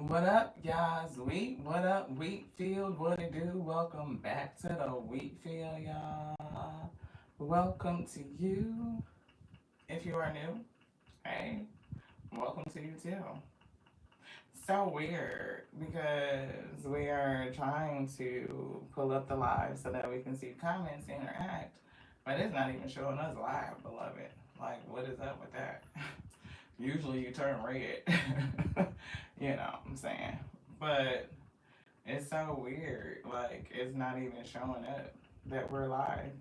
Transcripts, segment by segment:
What up, y'all's wheat? What up, Wheatfield? What it do? Welcome back to the Wheatfield, y'all. Welcome to you. If you are new, hey, welcome to you too. So weird because we are trying to pull up the live so that we can see comments, interact, but it's not even showing us live, beloved. Like, what is up with that? Usually you turn red. You know what I'm saying? But it's so weird. Like, it's not even showing up that we're live.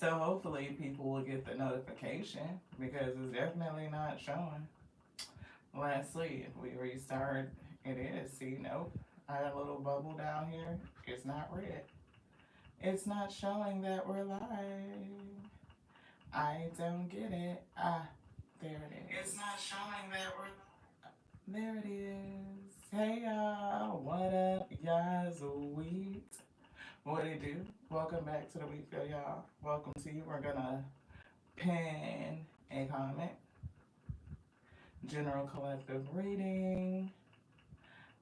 So hopefully people will get the notification because it's definitely not showing. Let's see if we restart. It is. See, nope. I got a little bubble down here. It's not red. It's not showing that we're live. I don't get it. Ah, there it is. It's not showing that we're. There it is. Hey y'all, what up, y'all? Sweet. What it do? Welcome back to the Wheatfield, y'all. Welcome to you. We're gonna pin a comment. General collective reading.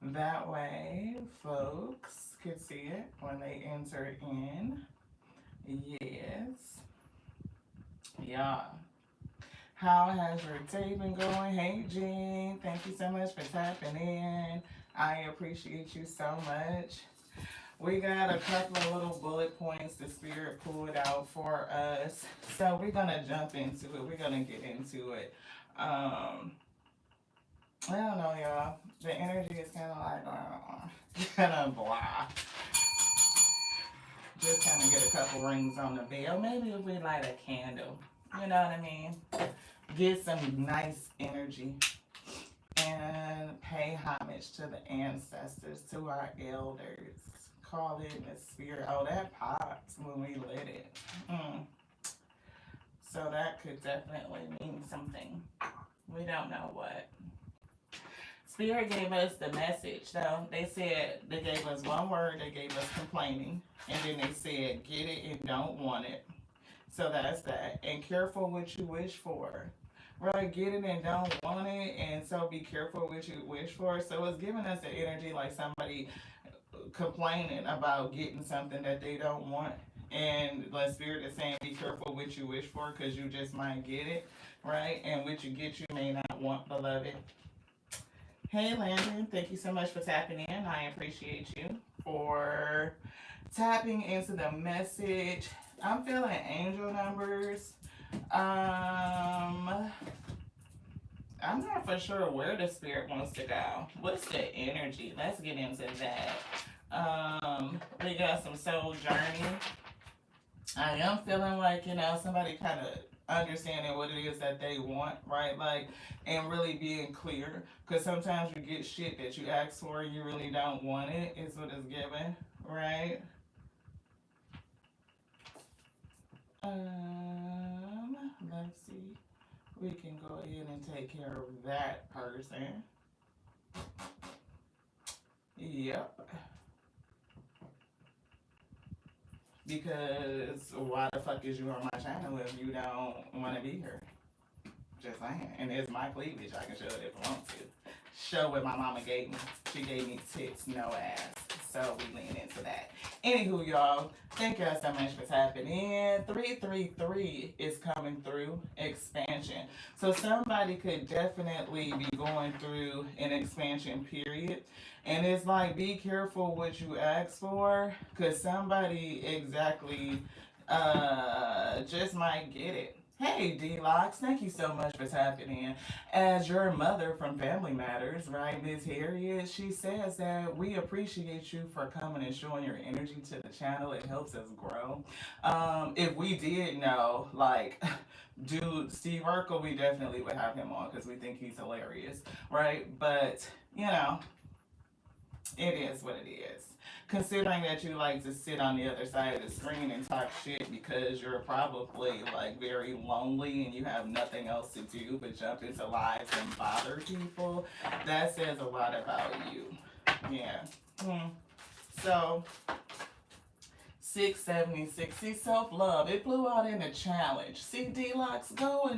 That way, folks can see it when they enter in. Yes. Yeah. How has your day been going? Hey, Jean. Thank you so much for tapping in. I appreciate you so much. We got a couple of little bullet points the spirit pulled out for us. So we're going to jump into it. We're going to get into it. I don't know, y'all. The energy is kind of like, kind of blah. Just kind of get a couple rings on the bell. Maybe if we light a candle. You know what I mean? Get some nice energy and pay homage to the ancestors, to our elders. Call it the spirit. Oh, that popped when we lit it. So that could definitely mean something. We don't know what. Spirit gave us the message, though. They said they gave us one word. They gave us complaining. And then they said, get it and don't want it. So that's that. And careful what you wish for. Right, get it and don't want it, and so be careful what you wish for. So it's giving us the energy like somebody complaining about getting something that they don't want, and the spirit is saying be careful what you wish for because you just might get it, right? And what you get you may not want, beloved. Hey Landon, thank you so much for tapping in. I appreciate you for tapping into the message. I'm feeling angel numbers. I'm not for sure where the spirit wants to go. What's the energy? Let's get into that. We got some soul journey. I am feeling like, somebody kind of understanding what it is that they want, right? Like, and really being clear. Because sometimes you get shit that you ask for and you really don't want it, is what it's given, right? Let's see. We can go ahead and take care of that person. Yep. Because why the fuck is you on my channel if you don't want to be here? Just saying. And it's my cleavage. I can show it if I want to. Show what my mama gave me. She gave me tits, no ass. So we lean into that. Anywho, y'all, thank y'all so much for tapping in. 333 is coming through expansion. So somebody could definitely be going through an expansion period. And it's like, be careful what you ask for, because somebody exactly just might get it. Hey, D-Locks, thank you so much for tapping in. As your mother from Family Matters, right, Miss Harriet, she says that we appreciate you for coming and showing your energy to the channel. It helps us grow. If we did know, like, dude, Steve Urkel, we definitely would have him on because we think he's hilarious, right? But, it is what it is. Considering that you like to sit on the other side of the screen and talk shit because you're probably like very lonely and you have nothing else to do but jump into lives and bother people, that says a lot about you. Yeah. So 676. See, self-love. It blew out in a challenge. See, D-Locks, go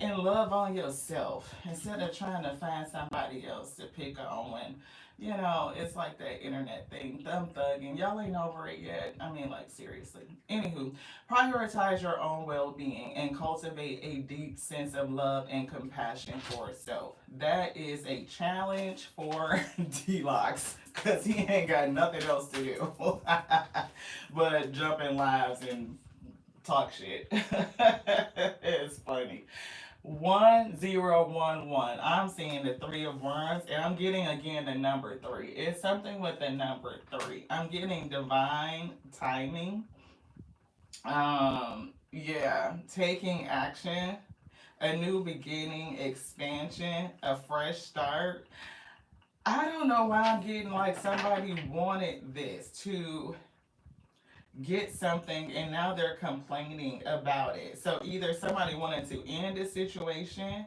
and love on yourself instead of trying to find somebody else to pick on. And you know, it's like that internet thing, thumb thugging. Y'all ain't over it yet. I mean, like, seriously. Anywho, prioritize your own well being and cultivate a deep sense of love and compassion for self. That is a challenge for D-Locks because he ain't got nothing else to do but jump in lives and talk shit. It's funny. 1011. I'm seeing the three of wands, and I'm getting again the number three. It's something with the number three. I'm getting divine timing. Yeah, taking action, a new beginning, expansion, a fresh start. I don't know why I'm getting like somebody wanted this to get something and now they're complaining about it. So either somebody wanted to end a situation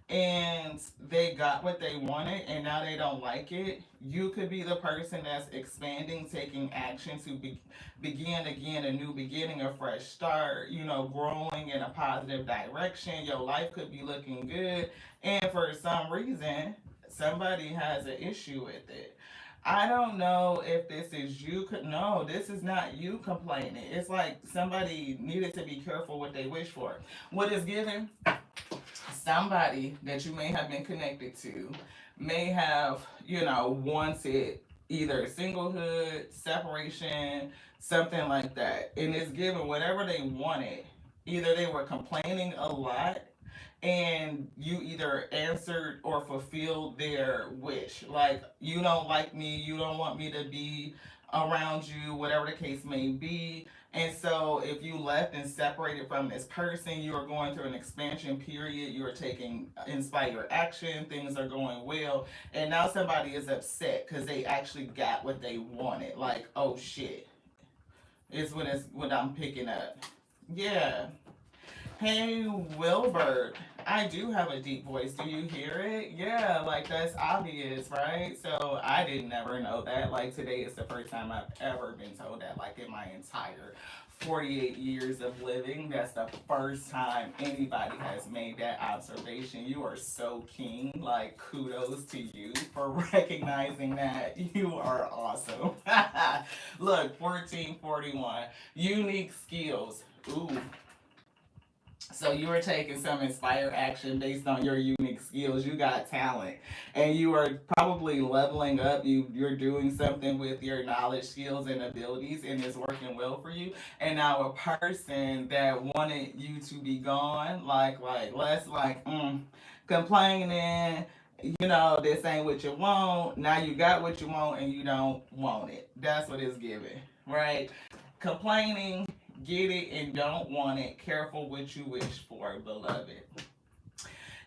and they got what they wanted and now they don't like it. You could be the person that's expanding, taking action to begin again, a new beginning, a fresh start, you know, growing in a positive direction. Your life could be looking good. And for some reason, somebody has an issue with it. I don't know if this is you. No, this is not you complaining. It's like somebody needed to be careful what they wish for. What is given? Somebody that you may have been connected to may have, you know, wanted either singlehood, separation, something like that. And it's given whatever they wanted. Either they were complaining a lot and you either answered or fulfilled their wish. Like, you don't like me, you don't want me to be around you, whatever the case may be. And so, if you left and separated from this person, you are going through an expansion period. You are taking inspired action. Things are going well, and now somebody is upset because they actually got what they wanted. Like, oh shit, is what I'm picking up. Yeah. Hey, Wilbert. I do have a deep voice. Do you hear it? Yeah, like that's obvious, right? So I didn't never know that. Like today is the first time I've ever been told that. Like in my entire 48 years of living, that's the first time anybody has made that observation. You are so king. Like kudos to you for recognizing that. You are awesome. Look, 1441. Unique skills. Ooh, so you are taking some inspired action based on your unique skills. You got talent, and you are probably leveling up. You're doing something with your knowledge, skills, and abilities, and it's working well for you. And now a person that wanted you to be gone, like less like complaining. You know, this ain't what you want. Now you got what you want, and you don't want it. That's what it's giving, right? Complaining, get it and don't want it. Careful what you wish for, beloved.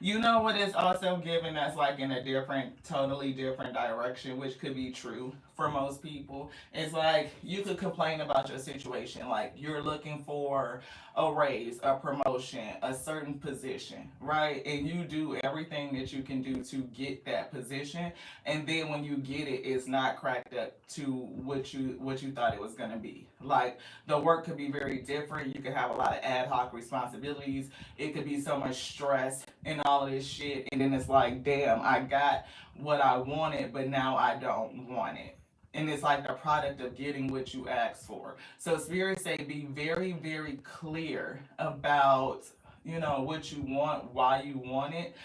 You know what is also given that's like in a different, totally different direction, which could be true for most people. It's like you could complain about your situation, like you're looking for a raise, a promotion, a certain position, right? And you do everything that you can do to get that position, and then when you get it, it's not cracked up to what you thought it was gonna be. Like the work could be very different. You could have a lot of ad hoc responsibilities. It could be so much stress and all of this shit, and then it's like, damn, I got what I wanted, but now I don't want it. And it's like the product of getting what you asked for. So spirit say be very, very clear about, you know, what you want, why you want it.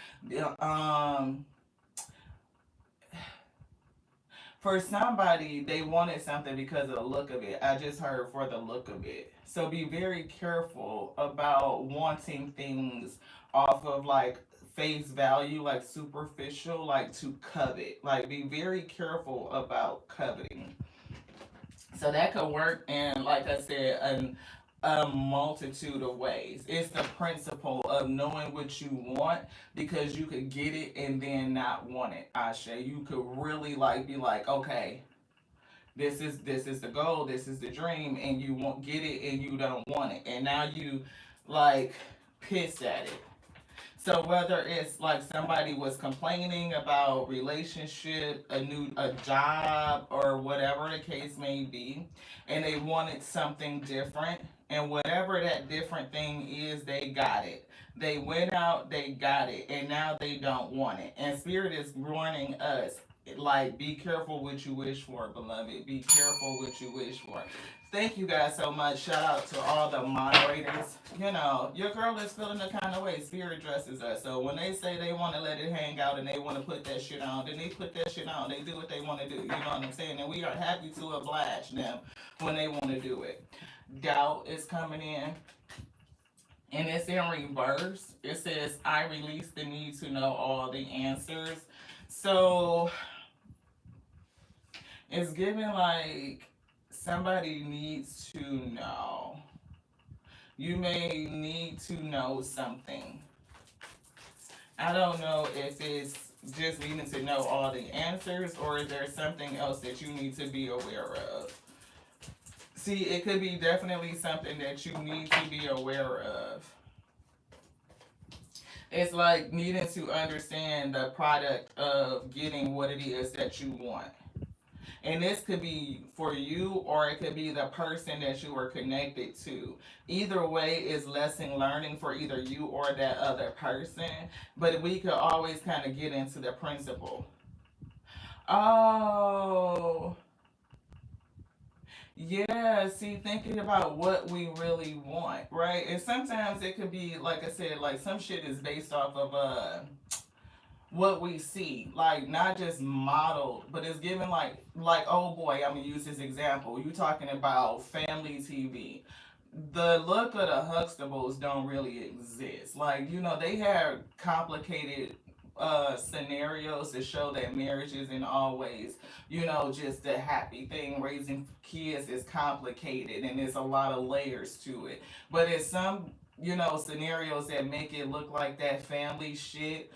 For somebody, they wanted something because of the look of it. I just heard for the look of it. So be very careful about wanting things off of like face value, like superficial, like to covet. Like be very careful about coveting. So that could work in, like I said, a multitude of ways. It's the principle of knowing what you want because you could get it and then not want it. Asha, you could really like be like, okay, this is the goal, this is the dream, and you won't get it and you don't want it, and now you like pissed at it. So whether it's like somebody was complaining about relationship, a job, or whatever the case may be, and they wanted something different, And whatever that different thing is, they got it. They went out, they got it, and now they don't want it. And Spirit is warning us, like, be careful what you wish for, beloved. Be careful what you wish for. Thank you guys so much. Shout out to all the moderators. You know, your girl is feeling the kind of way Spirit dresses us. So when they say they want to let it hang out and they want to put that shit on, then they put that shit on. They do what they want to do. You know what I'm saying? And we are happy to oblige them when they want to do it. Doubt is coming in. And it's in reverse. It says, I release the need to know all the answers. So it's giving like somebody needs to know. You may need to know something. I don't know if it's just needing to know all the answers or is there something else that you need to be aware of. See, it could be definitely something that you need to be aware of. It's like needing to understand the product of getting what it is that you want. And this could be for you or it could be the person that you were connected to. Either way is lesson learning for either you or that other person. But we could always kind of get into the principle. Oh, yeah, see, thinking about what we really want, right? And sometimes it could be, like I said, like some shit is based off of what we see, like not just modeled, but it's given like oh boy, I'm gonna use this example. You talking about family TV. The look of the Huxtables don't really exist. Like, you know, they have complicated scenarios to show that marriage isn't always, you know, just a happy thing. Raising kids is complicated and there's a lot of layers to it. But it's some, you know, scenarios that make it look like that family shit.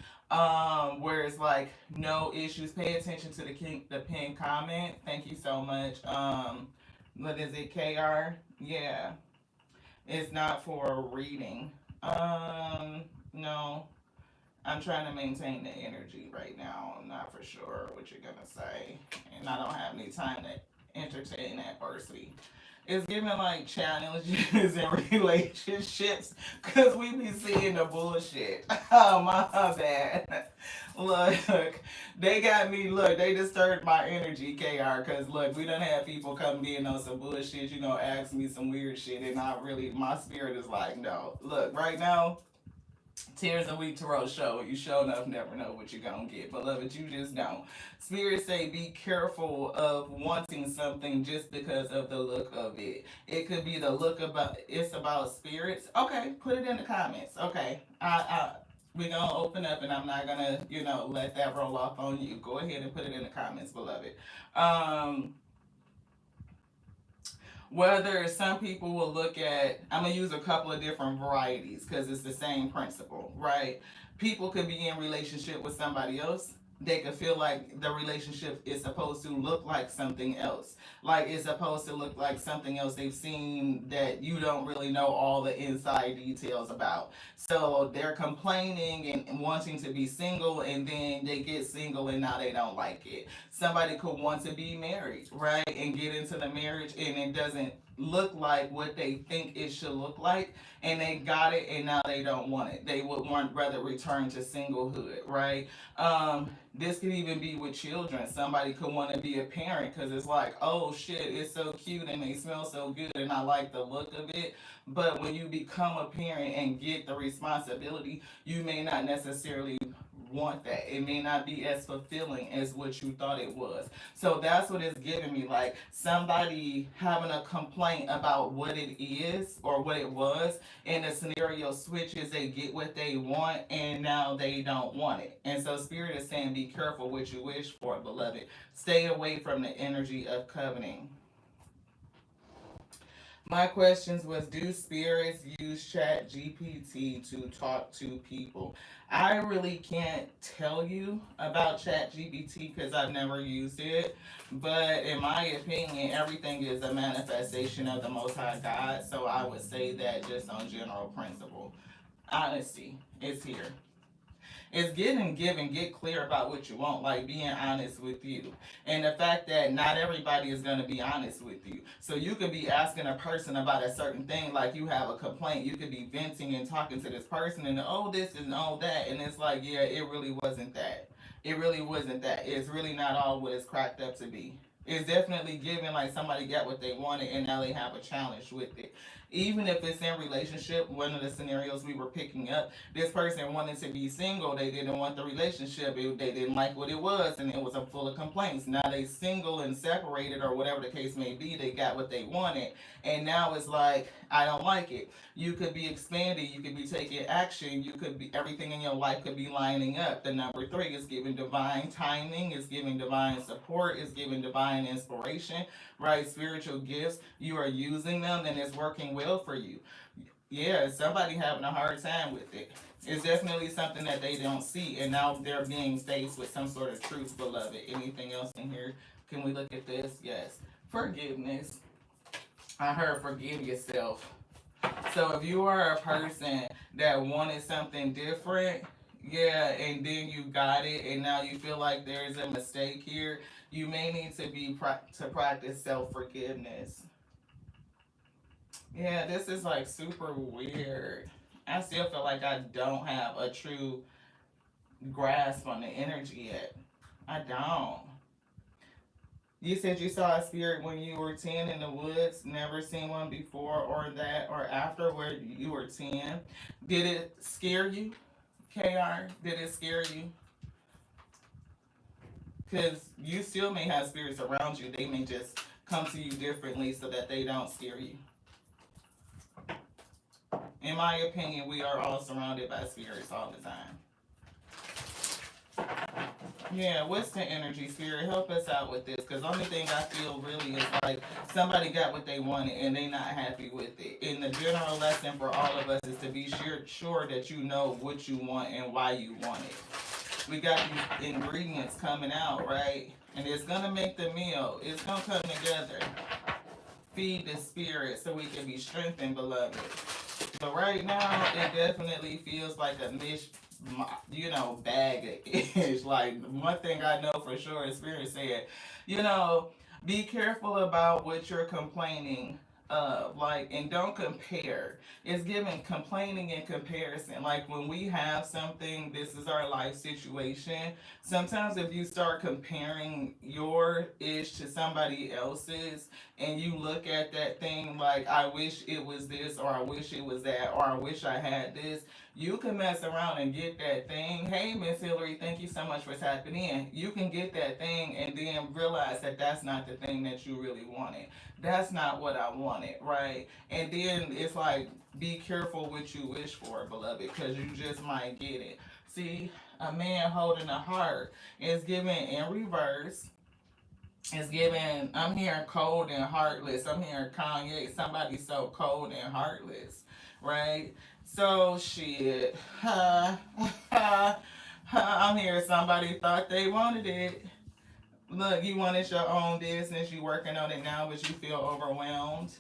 Where it's like no issues. Pay attention to the pinned comment. Thank you so much. What is it, KR? Yeah. It's not for a reading. No. I'm trying to maintain the energy right now. I'm not for sure what you're gonna say, and I don't have any time to entertain adversity. It's giving like challenges in relationships because we be seeing the bullshit. Oh my bad. Look, they got me. Look, they disturbed my energy, KR. Because look, we done had people come in on some bullshit. You know, ask me some weird shit, and I really, my spirit is like, no. Look, right now. Tears of Wheat Tarot show. You sure enough never know what you're gonna get. Beloved, you just don't. Spirits say be careful of wanting something just because of the look of it. It could be the look about it's about spirits. Okay, put it in the comments. Okay. We're gonna open up and I'm not gonna, you know, let that roll off on you. Go ahead and put it in the comments, beloved. Whether some people will look at, I'm gonna use a couple of different varieties because it's the same principle, right? People could be in relationship with somebody else. They could feel like the relationship is supposed to look like something else. Like it's supposed to look like something else they've seen that you don't really know all the inside details about. So they're complaining and wanting to be single, and then they get single and now they don't like it. Somebody could want to be married, right? And get into the marriage and it doesn't look like what they think it should look like, and they got it and now they don't want it. They would want rather return to singlehood, right? This could even be with children. Somebody could want to be a parent because it's like, oh shit, it's so cute and they smell so good and I like the look of it. But when you become a parent and get the responsibility, you may not necessarily want that. It may not be as fulfilling as what you thought it was. So that's what it's giving me. Like somebody having a complaint about what it is or what it was, and the scenario switches, they get what they want and now they don't want it. And so Spirit is saying, be careful what you wish for, beloved. Stay away from the energy of coveting. My questions was, do spirits use Chat GPT to talk to people? I really can't tell you about Chat GPT because I've never used it. But in my opinion, everything is a manifestation of the Most High God. So I would say that just on general principle. Honesty is here. It's get clear about what you want, like being honest with you. And the fact that not everybody is going to be honest with you. So you could be asking a person about a certain thing, like you have a complaint. You could be venting and talking to this person, and oh, this and all that. And it's like, yeah, it really wasn't that. It really wasn't that. It's really not all what it's cracked up to be. It's definitely given like somebody got what they wanted and now they have a challenge with it. Even if it's in relationship, one of the scenarios we were picking up, this person wanted to be single. They didn't want the relationship. They didn't like what it was, and it was a full of complaints. Now they single and separated, or whatever the case may be. They got what they wanted, and now it's like I don't like it. You could be expanding. You could be taking action. You could be everything in your life could be lining up. The number three is giving divine timing. Is giving divine support. Is giving divine inspiration. Right, spiritual gifts. You are using them, and it's working well for you. Yeah, somebody having a hard time with it. It's definitely something that they don't see, and now they're being faced with some sort of truth, beloved. Anything else in here? Can we look at this? Yes. Forgiveness. I heard forgive yourself. So if you are a person that wanted something different, yeah, and then you got it, and now you feel like there's a mistake here, you may need to to practice self forgiveness. Yeah, this is like super weird. I still feel like I don't have a true grasp on the energy yet. I don't. You said you saw a spirit when you were 10 in the woods, never seen one before or that or after where you were 10. Did it scare you, KR? Did it scare you? Because you still may have spirits around you. They may just come to you differently so that they don't scare you. In my opinion, we are all surrounded by spirits all the time. Yeah, what's the energy, spirit? Help us out with this, because the only thing I feel really is like somebody got what they wanted and they not happy with it. And the general lesson for all of us is to be sure that you know what you want and why you want it. We got these ingredients coming out, right? And it's gonna make the meal. It's gonna come together. Feed the spirit so we can be strengthened, beloved. But right now, it definitely feels like a bag ish. Like one thing I know for sure, is Spirit said, you know, be careful about what you're complaining of, like, and don't compare. It's giving complaining and comparison. Like when we have something, this is our life situation. Sometimes if you start comparing your ish to somebody else's, and you look at that thing like, I wish it was this, or I wish it was that, or I wish I had this, you can mess around and get that thing. Hey, Miss Hillary, thank you so much for tapping in. You can get that thing and then realize that that's not the thing that you really wanted. That's not what I wanted, right? And then it's like, be careful what you wish for, beloved, because you just might get it. See, a man holding a heart is given in reverse. It's giving, I'm hearing cold and heartless. I'm hearing Kanye, somebody so cold and heartless, right? So shit. I'm hearing somebody thought they wanted it. Look, you wanted your own business, you working on it now, but you feel overwhelmed.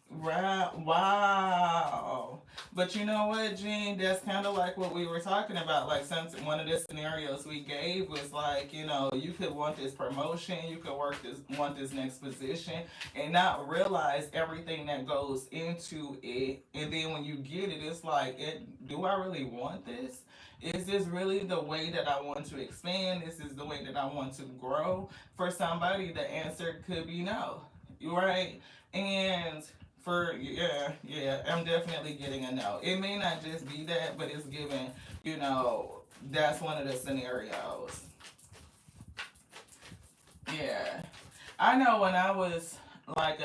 Right. Wow. But you know what, Gene? That's kind of like what we were talking about. Like one of the scenarios we gave was like, you could want this promotion, you could want this next position, and not realize everything that goes into it. And then when you get it, it's like, do I really want this? Is this really the way that I want to expand? This is the way that I want to grow? For somebody, the answer could be no. Right? And I'm definitely getting a no. It may not just be that, but it's given, that's one of the scenarios. Yeah. I know when I was like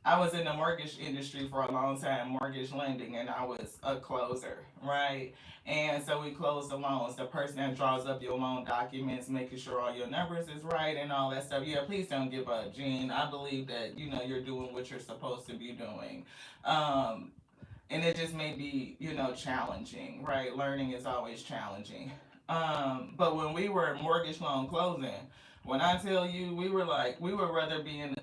I was in the mortgage industry for a long time, mortgage lending, and I was a closer, right? And so we close the loans. The person that draws up your loan documents, making sure all your numbers is right and all that stuff. Yeah, please don't give up, Gene. I believe that you're doing what you're supposed to be doing. And it just may be challenging, right? Learning is always challenging. But when we were mortgage loan closing, when I tell you, we would rather be in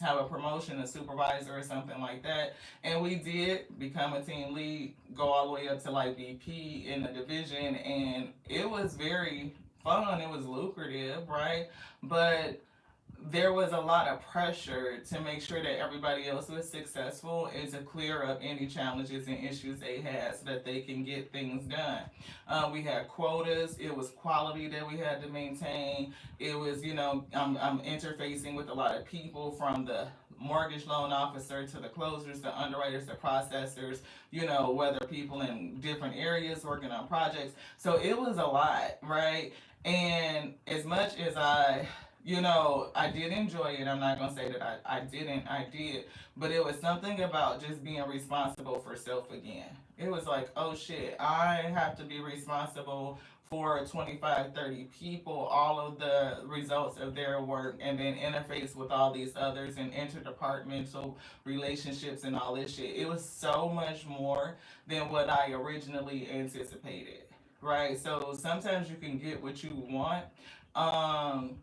have a promotion, a supervisor or something like that. And we did become a team lead, go all the way up to like VP in the division, and it was very fun. It was lucrative, right? But there was a lot of pressure to make sure that everybody else was successful and to clear up any challenges and issues they had so that they can get things done. We had quotas. It was quality that we had to maintain. It was, I'm interfacing with a lot of people from the mortgage loan officer to the closers, the underwriters, the processors, whether people in different areas working on projects. So it was a lot, right? And as much as I did enjoy it. I'm not going to say that I didn't. I did. But it was something about just being responsible for self again. It was like, oh shit, I have to be responsible for 25, 30 people, all of the results of their work, and then interface with all these others and interdepartmental relationships and all this shit. It was so much more than what I originally anticipated. Right? So sometimes you can get what you want. Um,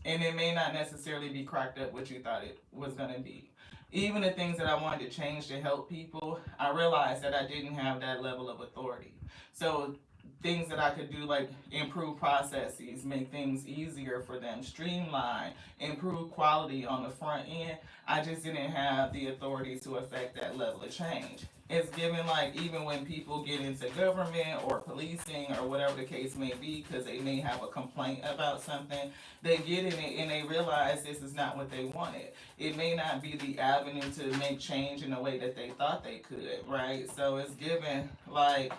and it may not necessarily be cracked up what you thought it was going to be. Even the things that I wanted to change to help people, I realized that I didn't have that level of authority. So things that I could do, like improve processes, make things easier for them, streamline, improve quality on the front end, I just didn't have the authority to affect that level of change. It's given like even when people get into government or policing or whatever the case may be, because they may have a complaint about something, they get in it and they realize this is not what they wanted. It may not be the avenue to make change in the way that they thought they could, right? So it's given like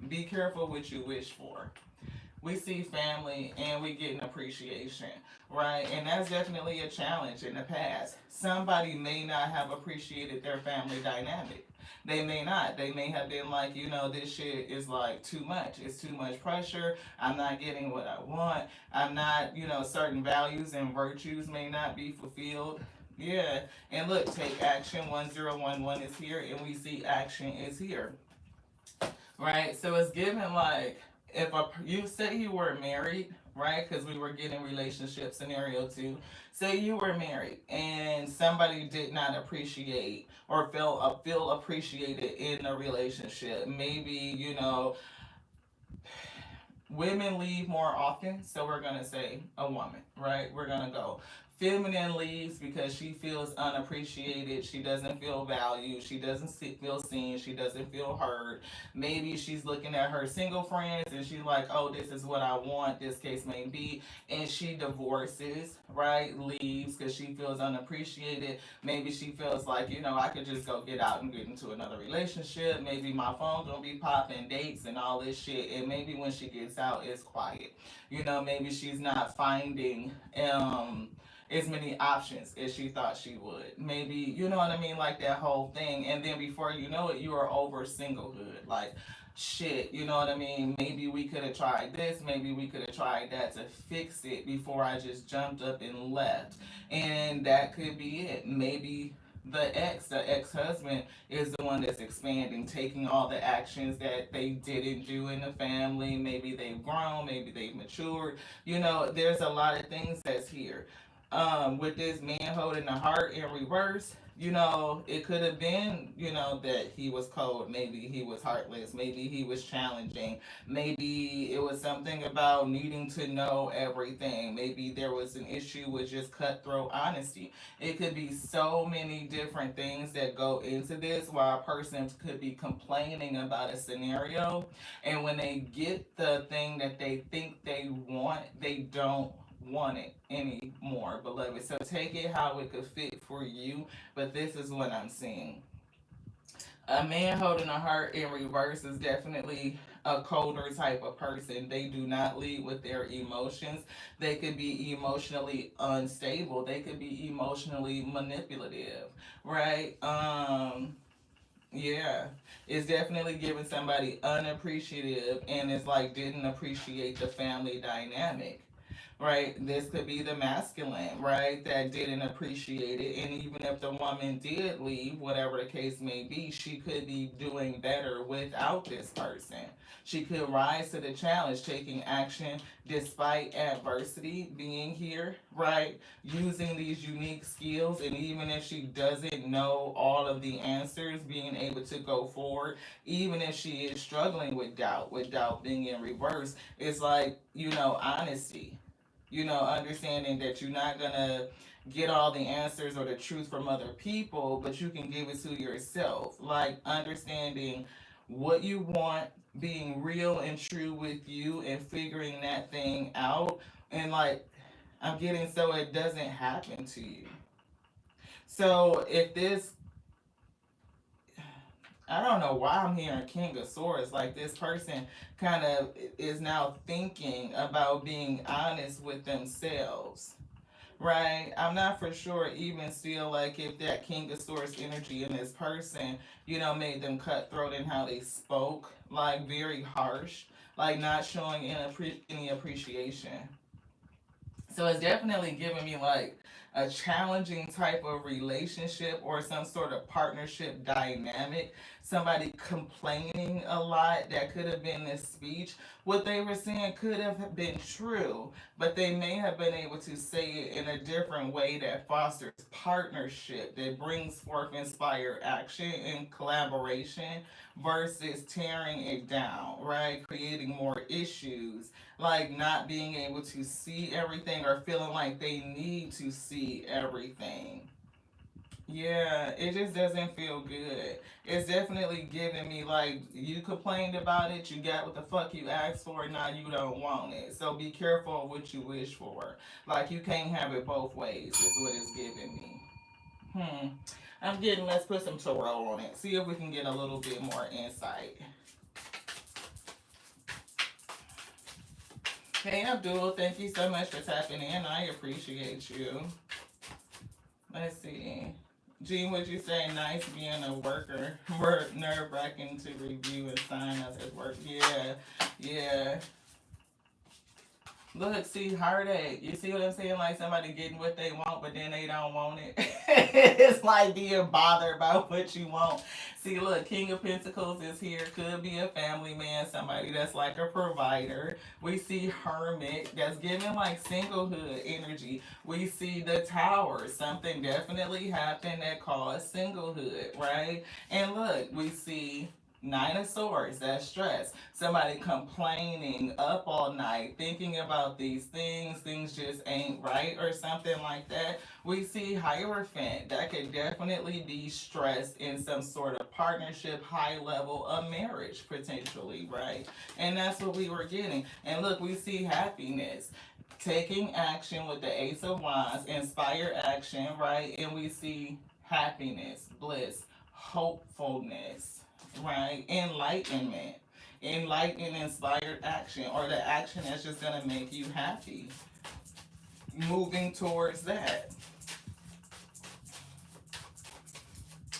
be careful what you wish for. We see family and we get an appreciation, right? And that's definitely a challenge in the past. Somebody may not have appreciated their family dynamic. They may not. They may have been like, this shit is like too much. It's too much pressure. I'm not getting what I want. I'm not, certain values and virtues may not be fulfilled. Yeah. And look, take action 1011 is here, and we see action is here, right? So it's given like if you say you were married, right? Because we were getting relationship scenario too. Say you were married and somebody did not appreciate or feel appreciated in a relationship. Maybe women leave more often, so we're gonna say a woman, right? We're gonna go. Feminine leaves because she feels unappreciated. She doesn't feel valued. She doesn't feel seen. She doesn't feel heard. Maybe she's looking at her single friends and she's like, oh, this is what I want. This case may be. And she divorces, right? Leaves because she feels unappreciated. Maybe she feels like, I could just go get out and get into another relationship. Maybe my phone gonna be popping dates and all this shit. And maybe when she gets out, it's quiet. Maybe she's not finding as many options as she thought she would. Maybe, you know what I mean? Like that whole thing. And then before you know it, you are over singlehood. Like, shit, you know what I mean? Maybe we could have tried this. Maybe we could have tried that to fix it before I just jumped up and left. And that could be it. Maybe the ex-husband, is the one that's expanding, taking all the actions that they didn't do in the family. Maybe they've grown, maybe they've matured. There's a lot of things that's here. With this man holding the heart in reverse, it could have been, that he was cold. Maybe he was heartless. Maybe he was challenging. Maybe it was something about needing to know everything. Maybe there was an issue with just cutthroat honesty. It could be so many different things that go into this, while a person could be complaining about a scenario, and when they get the thing that they think they want, they don't want it anymore, beloved. So take it how it could fit for you, but this is what I'm seeing. A man holding a heart in reverse is definitely a colder type of person. They do not lead with their emotions. They could be emotionally unstable. They could be emotionally manipulative, right? Yeah, it's definitely giving somebody unappreciative, and it's like didn't appreciate the family dynamic, right? This could be the masculine, right? That didn't appreciate it. And even if the woman did leave, whatever the case may be, she could be doing better without this person. She could rise to the challenge, taking action despite adversity, being here, right? Using these unique skills. And even if she doesn't know all of the answers, being able to go forward, even if she is struggling with doubt being in reverse, it's like, honesty, understanding that you're not gonna get all the answers or the truth from other people, but you can give it to yourself. Like understanding what you want, being real and true with you, and figuring that thing out. And like, I'm getting so it doesn't happen to you. So if this, I don't know why I'm hearing King of Swords. Like this person kind of is now thinking about being honest with themselves, right? I'm not for sure even still like if that King of Swords energy in this person, made them cutthroat in how they spoke, like very harsh, like not showing any appreciation. So it's definitely giving me like a challenging type of relationship or some sort of partnership dynamic. Somebody complaining a lot that could have been this speech. What they were saying could have been true, but they may have been able to say it in a different way that fosters partnership, that brings forth inspired action and collaboration versus tearing it down, right? Creating more issues, like not being able to see everything or feeling like they need to see everything. Yeah, it just doesn't feel good. It's definitely giving me like you complained about it, you got what the fuck you asked for, now you don't want it. So be careful of what you wish for. Like you can't have it both ways, is what it's giving me. Hmm. I'm getting, let's put some tarot on it. See if we can get a little bit more insight. Hey Abdul, thank you so much for tapping in. I appreciate you. Let's see. Gene, would you say nice being a worker? Work nerve wracking to review and sign up at work. Yeah, yeah. Look, see, heartache. You see what I'm saying? Like somebody getting what they want, but then they don't want it. It's like being bothered about what you want. See, look, King of Pentacles is here. Could be a family man, somebody that's like a provider. We see Hermit, that's giving like singlehood energy. We see the Tower. Something definitely happened that caused singlehood, right? And look, we see Nine of Swords, that's stress. Somebody complaining up all night, thinking about these things just ain't right or something like that. We see Hierophant, that could definitely be stress in some sort of partnership, high level of marriage, potentially, right? And that's what we were getting. And look, we see Happiness. Taking action with the Ace of Wands, inspired action, right? And we see happiness, bliss, hopefulness, right? Enlightenment. Enlightened, inspired action, or the action that's just gonna make you happy. Moving towards that.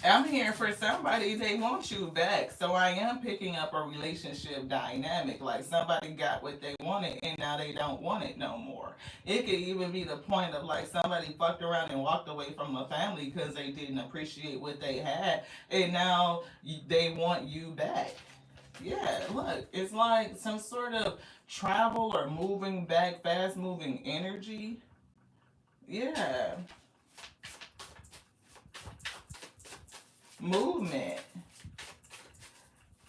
I'm here for somebody, they want you back. So I am picking up a relationship dynamic. Like somebody got what they wanted and now they don't want it no more. It could even be the point of like somebody fucked around and walked away from a family because they didn't appreciate what they had and now they want you back. Yeah, look, it's like some sort of travel or moving back, fast moving energy. Yeah, movement.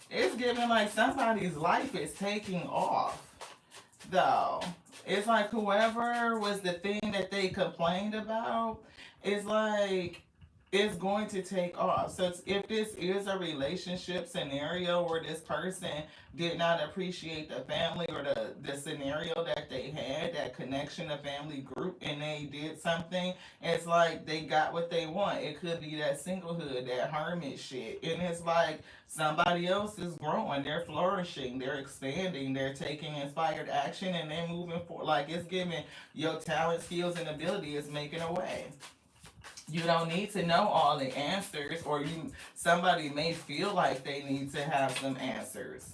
It's giving like somebody's life is taking off, though. It's like whoever was the thing that they complained about, is like it's going to take off. So if this is a relationship scenario where this person did not appreciate the family or the scenario that they had, that connection, the family group, and they did something, it's like they got what they want. It could be that singlehood, that hermit shit. And it's like somebody else is growing, they're flourishing, they're expanding, they're taking inspired action, and they're moving forward. Like it's giving your talent, skills, and ability is making a way. You don't need to know all the answers, or somebody may feel like they need to have some answers.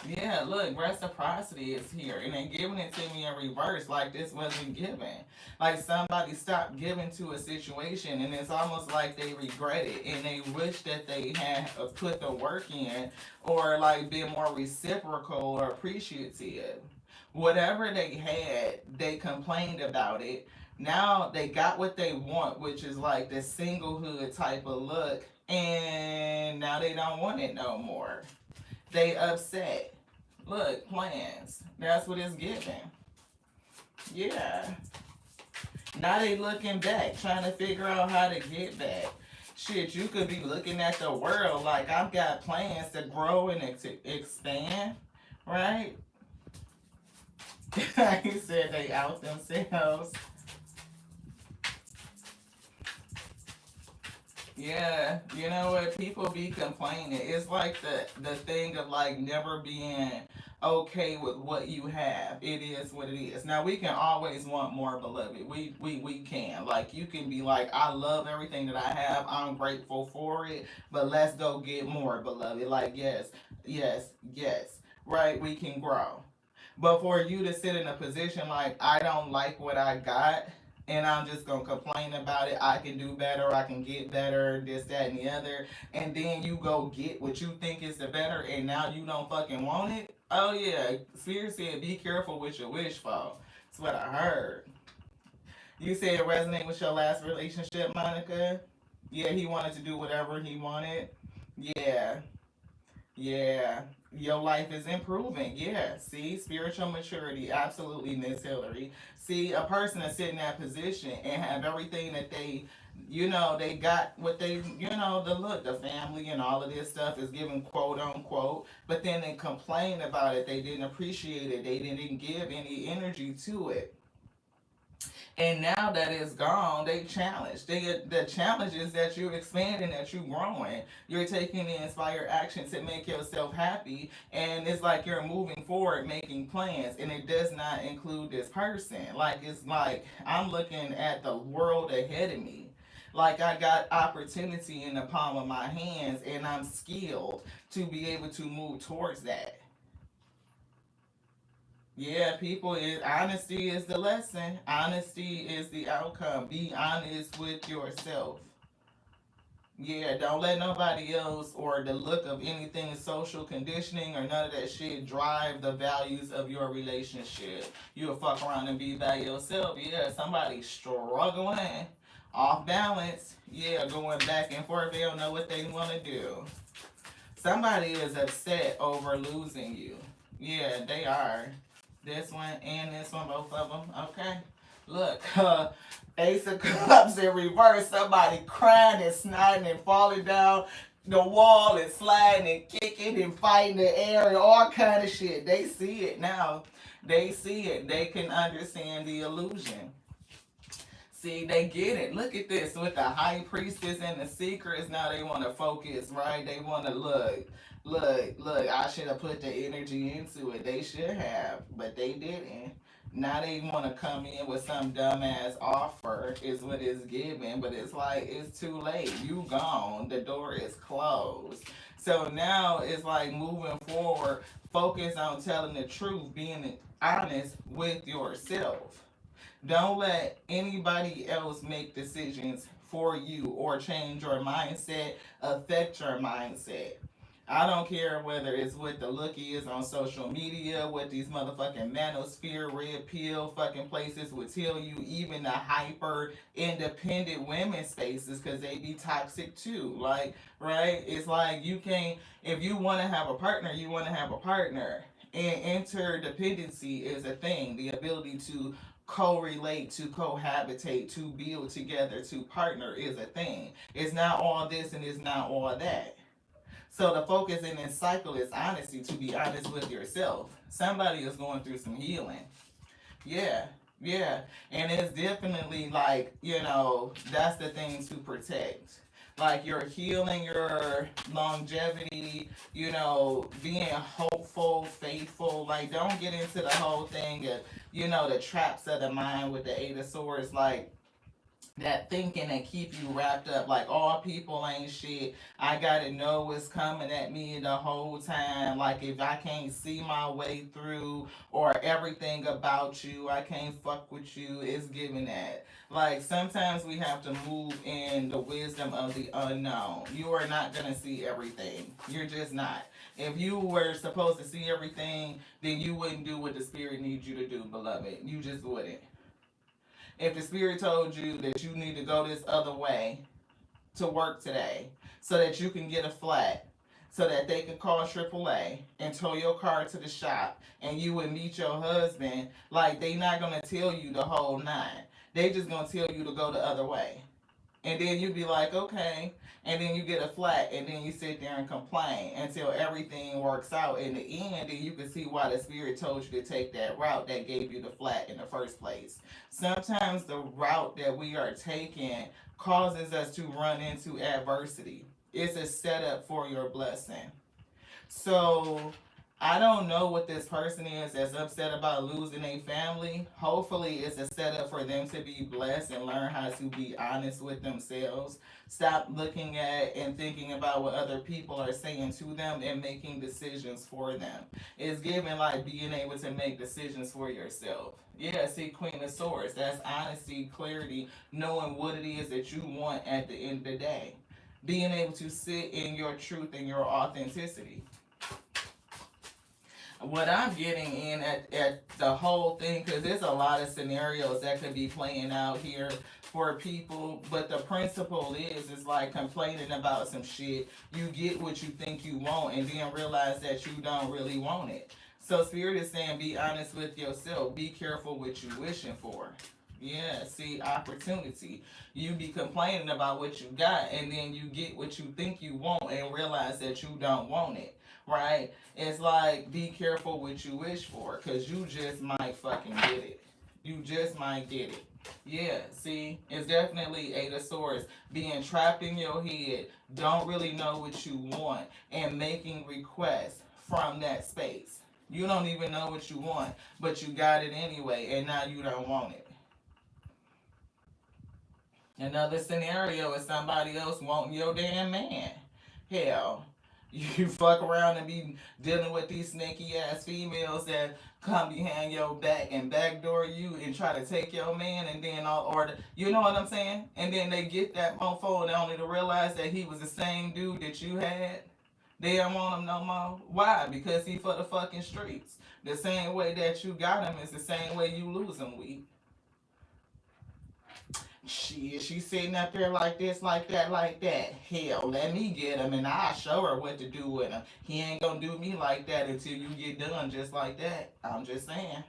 Yeah, look, reciprocity is here, and they giving it to me in reverse, like this wasn't given. Like somebody stopped giving to a situation, and it's almost like they regret it, and they wish that they had put the work in, or like been more reciprocal or appreciative. Whatever they had, they complained about it. Now they got what they want, which is like the singlehood type of look, and now they don't want it no more. They upset. Look, plans. That's what it's giving. Yeah. Now they looking back, trying to figure out how to get back. Shit, you could be looking at the world like I've got plans to grow and expand, right? He said they out themselves. Yeah, you know what? People be complaining. It's like the thing of like never being okay with what you have. It is what it is. Now we can always want more, beloved. We can. Like you can be like, I love everything that I have. I'm grateful for it. But let's go get more, beloved. Like yes, yes, yes. Right? We can grow. But for you to sit in a position like I don't like what I got and I'm just gonna complain about it, I can do better, I can get better, this, that, and the other, and then you go get what you think is the better and now you don't fucking want it. Oh yeah, Spirit said be careful with your wish fall. That's what I heard. You said it resonate with your last relationship, Monica? Yeah, he wanted to do whatever he wanted. Yeah, yeah, your life is improving. Yeah, see, spiritual maturity, absolutely, Miss Hillary. See, a person that's in that position and have everything that they got what the look, the family and all of this stuff is given quote unquote, but then they complain about it. They didn't appreciate it. They didn't give any energy to it. And now that it's gone, they challenge. The challenge is that you're expanding, that you're growing. You're taking the inspired action to make yourself happy. And it's like you're moving forward, making plans. And it does not include this person. Like, it's like I'm looking at the world ahead of me. Like I got opportunity in the palm of my hands and I'm skilled to be able to move towards that. Yeah, people is honesty is the lesson. Honesty is the outcome. Be honest with yourself. Yeah, don't let nobody else or the look of anything social conditioning or none of that shit drive the values of your relationship. You'll fuck around and be by yourself. Yeah, somebody struggling, off balance. Yeah, going back and forth. They don't know what they want to do. Somebody is upset over losing you. Yeah, they are. This one and this one, both of them. Okay. Look, Ace of Cups in reverse. Somebody crying and snotting and falling down the wall and sliding and kicking and fighting the air and all kind of shit. They see it now. They see it. They can understand the illusion. See, they get it. Look at this with the high priestess and the secrets. Now they want to focus, right? They want to look. I should have put the energy into it. They should have, but they didn't. Now they want to come in with some dumbass offer, is what it's given, but it's like it's too late. You gone. The door is closed. So now it's like moving forward. Focus on telling the truth, being honest with yourself. Don't let anybody else make decisions for you or change your mindset, affect your mindset. I don't care whether it's what the look is on social media, what these motherfucking manosphere, red pill fucking places would tell you, even the hyper independent women spaces, because they be toxic too. Like, right? It's like you can't, if you want to have a partner, you want to have a partner. And interdependency is a thing, the ability to correlate, to cohabitate, to build together, to partner is a thing. It's not all this and it's not all that. So the focus in this cycle is honesty, to be honest with yourself. Somebody is going through some healing. Yeah, yeah. And it's definitely like, that's the thing to protect. Like you're healing your longevity, being hopeful, faithful. Like don't get into the whole thing of, the traps of the mind with the Eight of Swords. Like that thinking and keep you wrapped up like all people ain't shit. I gotta know what's coming at me the whole time. Like if I can't see my way through or everything about you, I can't fuck with you. It's giving that. Like sometimes we have to move in the wisdom of the unknown. You are not gonna see everything. You're just not. If you were supposed to see everything, then you wouldn't do what the spirit needs you to do, beloved. You just wouldn't. If the spirit told you that you need to go this other way to work today so that you can get a flat, so that they can call AAA and tow your car to the shop and you would meet your husband, like they not gonna tell you the whole nine. They just gonna tell you to go the other way. And then you be like, okay. And then you get a flat, and then you sit there and complain until everything works out in the end. And you can see why the spirit told you to take that route that gave you the flat in the first place. Sometimes the route that we are taking causes us to run into adversity. It's a setup for your blessing. So I don't know what this person is that's upset about losing a family. Hopefully, it's a setup for them to be blessed and learn how to be honest with themselves. Stop looking at and thinking about what other people are saying to them and making decisions for them. It's giving like being able to make decisions for yourself. Yeah, see, Queen of Swords. That's honesty, clarity, knowing what it is that you want at the end of the day. Being able to sit in your truth and your authenticity. What I'm getting in at the whole thing, because there's a lot of scenarios that could be playing out here for people, but the principle is like complaining about some shit. You get what you think you want and then realize that you don't really want it. So Spirit is saying be honest with yourself. Be careful what you wishing for. Yeah, see, opportunity. You be complaining about what you got, and then you get what you think you want and realize that you don't want it, right? It's like, be careful what you wish for, because you just might fucking get it. You just might get it. Yeah, see, it's definitely Eight of Swords. Being trapped in your head, don't really know what you want, and making requests from that space. You don't even know what you want, but you got it anyway, and now you don't want it. Another scenario is somebody else wanting your damn man. Hell, you fuck around and be dealing with these snaky ass females that come behind your back and backdoor you and try to take your man and then all or you know what I'm saying? And then they get that mofo and only to realize that he was the same dude that you had. They don't want him no more. Why? Because he for the fucking streets. The same way that you got him is the same way you lose him, we. She's sitting up there like this, like that, like that. Hell, let me get him and I'll show her what to do with him. He ain't gonna do me like that until you get done just like that. I'm just saying.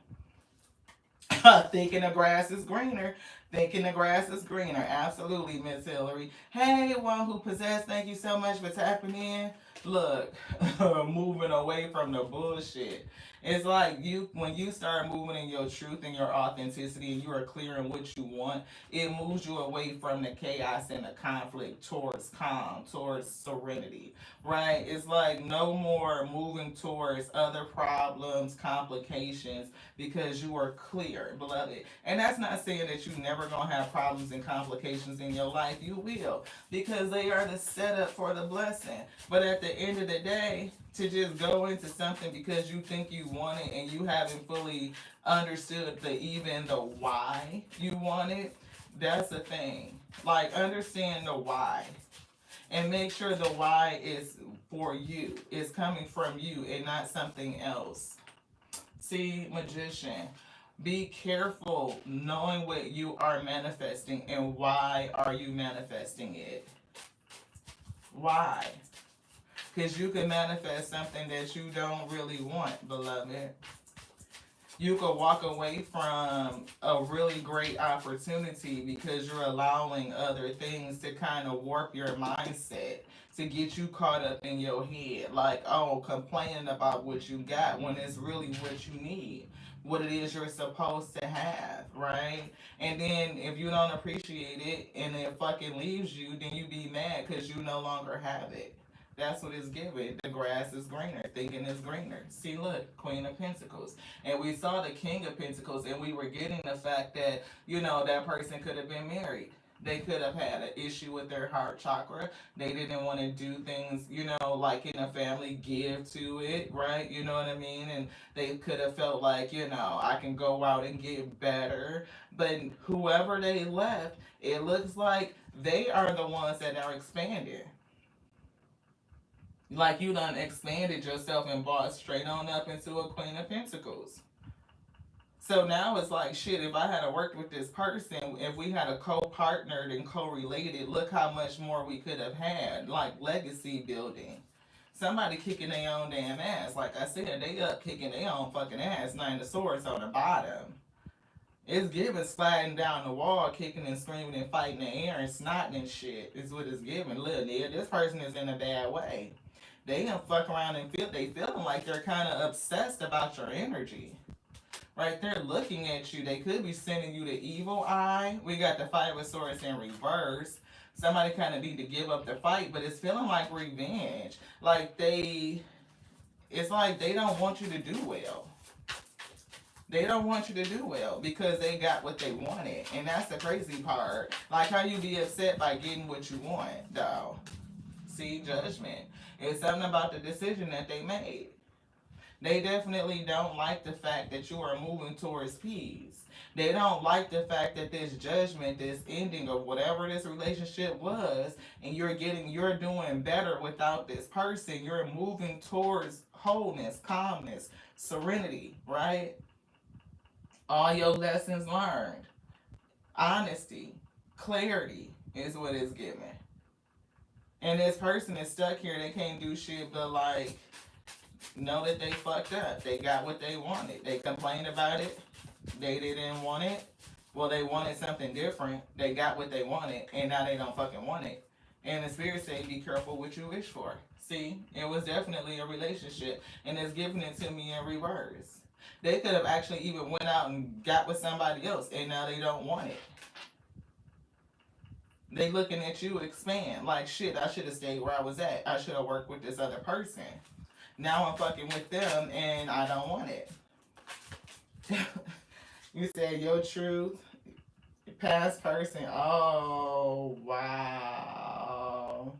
Thinking the grass is greener. Thinking the grass is greener. Absolutely, Miss Hillary. Hey, one who possessed, thank you so much for tapping in. Look, moving away from the bullshit. It's like you when you start moving in your truth and your authenticity and you are clear on what you want, it moves you away from the chaos and the conflict towards calm, towards serenity. Right? It's like no more moving towards other problems, complications, because you are clear, beloved. And that's not saying that you never gonna have problems and complications in your life. You will, because they are the setup for the blessing. But at the end of the day, to just go into something because you think you want it and you haven't fully understood the why you want it, that's the thing. Like understand the why and make sure the why is for you. It's coming from you and not something else. See, magician, be careful knowing what you are manifesting and why are you manifesting it. Why? Because you can manifest something that you don't really want, beloved. You could walk away from a really great opportunity because you're allowing other things to kind of warp your mindset to get you caught up in your head. Like, oh, complaining about what you got when it's really what you need, what it is you're supposed to have, right? And then if you don't appreciate it and it fucking leaves you, then you be mad because you no longer have it. That's what it's giving. The grass is greener. Thinking is greener. See, look, Queen of Pentacles. And we saw the King of Pentacles, and we were getting the fact that, that person could have been married. They could have had an issue with their heart chakra. They didn't want to do things, like in a family, give to it, right? You know what I mean? And they could have felt like, I can go out and get better. But whoever they left, it looks like they are the ones that are expanding. Like you done expanded yourself and bought straight on up into a Queen of Pentacles. So now it's like, shit, if I had worked with this person, if we had a co-partnered and co-related, look how much more we could have had, like legacy building. Somebody kicking their own damn ass. Like I said, they up kicking their own fucking ass, Nine of Swords on the bottom. It's giving sliding down the wall, kicking and screaming and fighting in the air and snotting and shit is what it's giving. Look, nigga, this person is in a bad way. They gonna fuck around and they feeling like they're kind of obsessed about your energy. Right there looking at you. They could be sending you the evil eye. We got the Five of Swords in reverse. Somebody kind of need to give up the fight, but it's feeling like revenge. Like it's like they don't want you to do well. They don't want you to do well because they got what they wanted. And that's the crazy part. Like how you be upset by getting what you want, though. See, judgment. It's something about the decision that they made. They definitely don't like the fact that you are moving towards peace. They don't like the fact that this judgment, this ending of whatever this relationship was, and you're doing better without this person. You're moving towards wholeness, calmness, serenity, right? All your lessons learned. Honesty, clarity is what it's giving. And this person is stuck here. They can't do shit but like know that they fucked up. They got what they wanted. They complained about it. They didn't want it. Well, they wanted something different. They got what they wanted, and now they don't fucking want it. And the spirit say, be careful what you wish for. See, it was definitely a relationship, and it's giving it to me in reverse. They could have actually even went out and got with somebody else, and now they don't want it. They looking at you expand. Like, shit, I should have stayed where I was at. I should have worked with this other person. Now I'm fucking with them and I don't want it. You said your truth, past person. Oh, wow.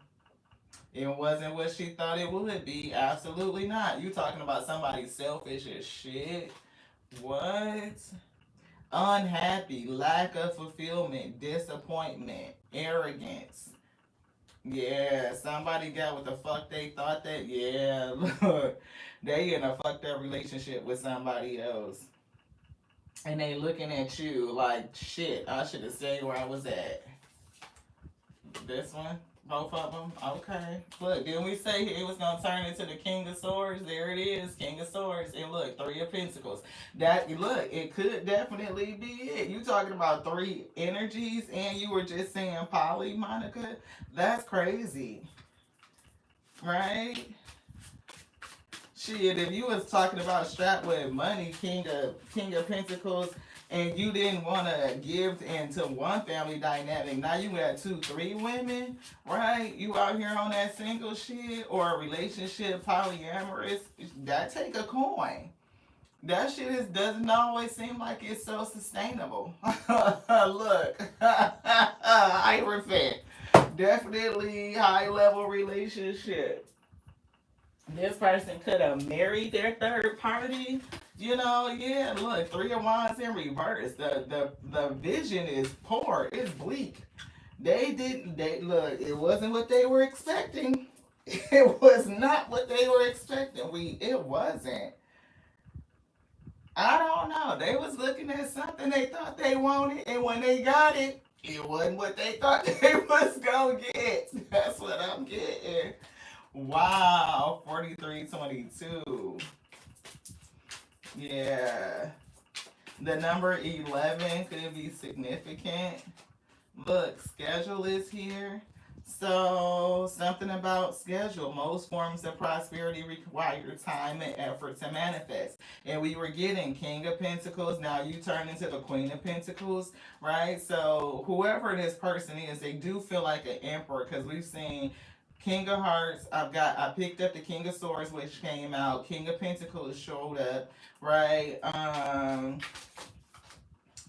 It wasn't what she thought it would be. Absolutely not. You talking about somebody selfish as shit. What? Unhappy, lack of fulfillment, disappointment, arrogance. Yeah, somebody got what the fuck they thought that. Yeah, look, they in a fucked up relationship with somebody else. And they looking at you like, shit, I should have stayed where I was at. This one? Both of them? Okay. Look, didn't we say it was going to turn into the King of Swords? There it is, King of Swords. And look, Three of Pentacles. Look, it could definitely be it. You talking about three energies and you were just saying poly, Monica? That's crazy. Right? Shit, if you was talking about strapped with money, King of Pentacles, and you didn't want to give into one family dynamic, now you got 2, 3 women, right? You out here on that single shit or a relationship, polyamorous, that take a coin. That shit doesn't always seem like it's so sustainable. Look, Hierophant, definitely high level relationship. This person could have married their third party. Yeah, look, Three of Wands in reverse. The vision is poor. It's bleak. Look, it wasn't what they were expecting. It was not what they were expecting. It wasn't. I don't know. They was looking at something they thought they wanted, and when they got it, it wasn't what they thought they was gonna get. That's what I'm getting. Wow, 4322. Yeah. The number 11 could be significant. Look, schedule is here. So, something about schedule. Most forms of prosperity require time and effort to manifest. And we were getting King of Pentacles. Now you turn into the Queen of Pentacles, right? So, whoever this person is, they do feel like an emperor because we've seen King of Hearts. I picked up the King of Swords, which came out. King of Pentacles showed up, right?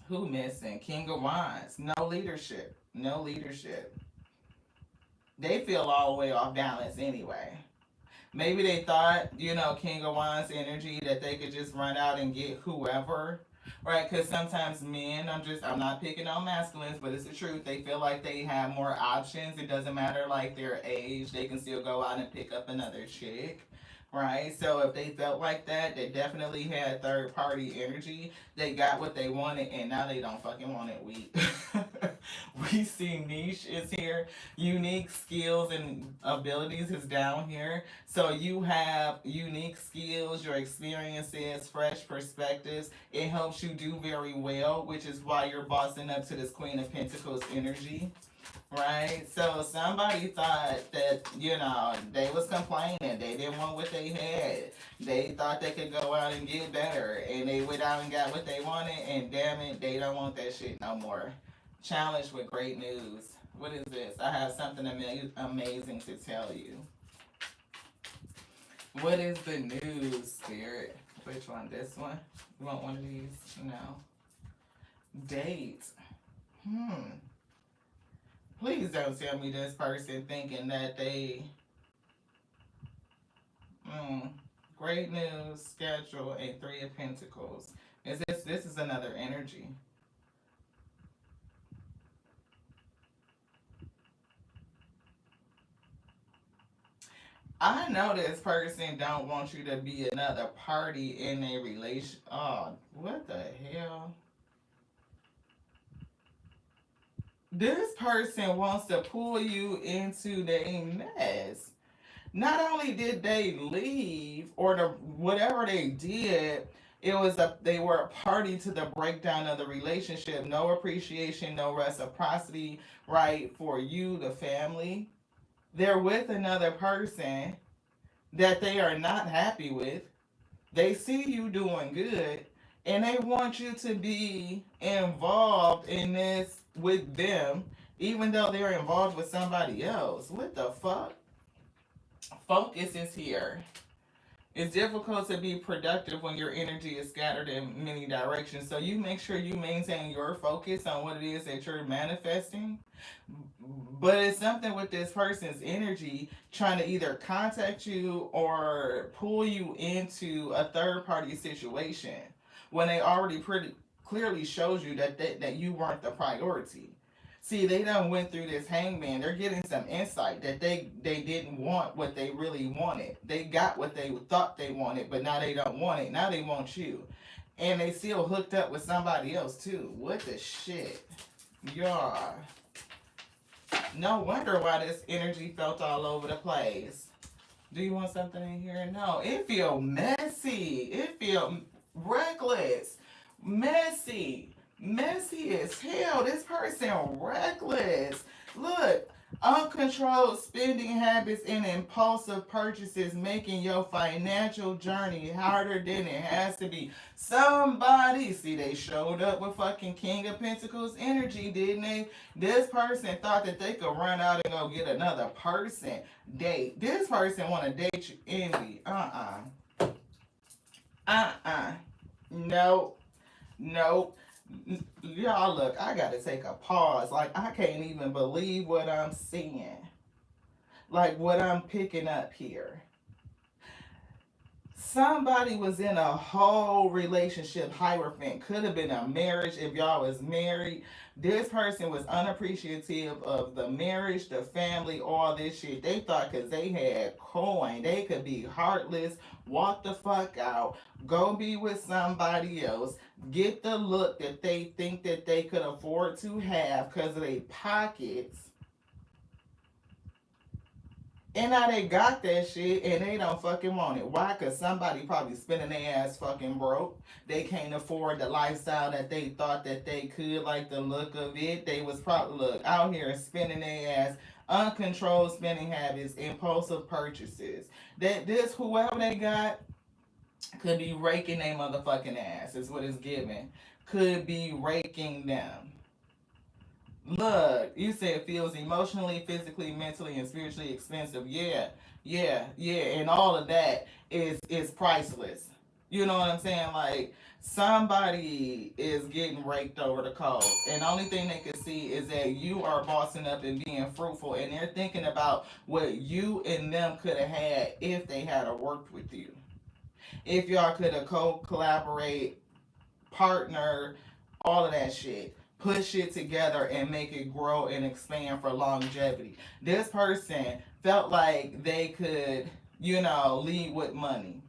Who missing? King of Wands. No leadership. No leadership. They feel all the way off balance anyway. Maybe they thought, King of Wands energy, that they could just run out and get whoever, right? Because sometimes men, I'm not picking on masculines, but it's the truth. They feel like they have more options. It doesn't matter like their age. They can still go out and pick up another chick. Right, so if they felt like that, they definitely had third party energy. They got what they wanted, and now they don't fucking want it. We see niche is here, unique skills and abilities is down here. So you have unique skills, your experiences, fresh perspectives. It helps you do very well, which is why you're bossing up to this Queen of Pentacles energy. Right? So somebody thought that, they was complaining. They didn't want what they had. They thought they could go out and get better. And they went out and got what they wanted. And damn it, they don't want that shit no more. Challenge with great news. What is this? I have something amazing to tell you. What is the news, Spirit? Which one? This one? You want one of these? No. Date. Please don't tell me this person thinking that they... Great news, schedule, and Three of Pentacles. This is another energy. I know this person don't want you to be another party in a relation. Oh, what the hell? This person wants to pull you into their mess. Not only did they leave or whatever they did, they were a party to the breakdown of the relationship. No appreciation, no reciprocity, right, for you, the family. They're with another person that they are not happy with. They see you doing good, and they want you to be involved in this with them, even though they're involved with somebody else. What the fuck? Focus is here. It's difficult to be productive when your energy is scattered in many directions. So you make sure you maintain your focus on what it is that you're manifesting. But it's something with this person's energy trying to either contact you or pull you into a third party situation when they already pretty clearly shows you that you weren't the priority. See, they done went through this hangman. They're getting some insight that they didn't want what they really wanted. They got what they thought they wanted, but now they don't want it. Now they want you. And they still hooked up with somebody else too. What the shit? Yeah. No wonder why this energy felt all over the place. Do you want something in here? No. It feel messy. It feel reckless. Messy as hell. This person reckless. Look, uncontrolled spending habits and impulsive purchases making your financial journey harder than it has to be. Somebody, see, they showed up with fucking King of Pentacles energy, didn't they? This person thought that they could run out and go get another person. Date. This person want to date you envy. Nope. Y'all, look, I gotta take a pause. Like, I can't even believe what I'm seeing. Like, what I'm picking up here. Somebody was in a whole relationship, Hierophant. Could have been a marriage if y'all was married. This person was unappreciative of the marriage, the family, all this shit. They thought because they had coin, they could be heartless, walk the fuck out, go be with somebody else, get the look that they think that they could afford to have because of their pockets. And now they got that shit and they don't fucking want it. Why? Because somebody probably spending their ass fucking broke. They can't afford the lifestyle that they thought that they could, like the look of it. They was probably, out here spending their ass, uncontrolled spending habits, impulsive purchases. That this, whoever they got, could be raking their motherfucking ass, is what it's giving. Could be raking them. Look, you said it feels emotionally, physically, mentally, and spiritually expensive. Yeah. And all of that is priceless. You know what I'm saying? Like, somebody is getting raked over the coals, and the only thing they can see is that you are bossing up and being fruitful, and they're thinking about what you and them could have had if they had worked with you, if y'all could have collaborate, partner, all of that shit. Put shit together and make it grow and expand for longevity. This person felt like they could, lead with money.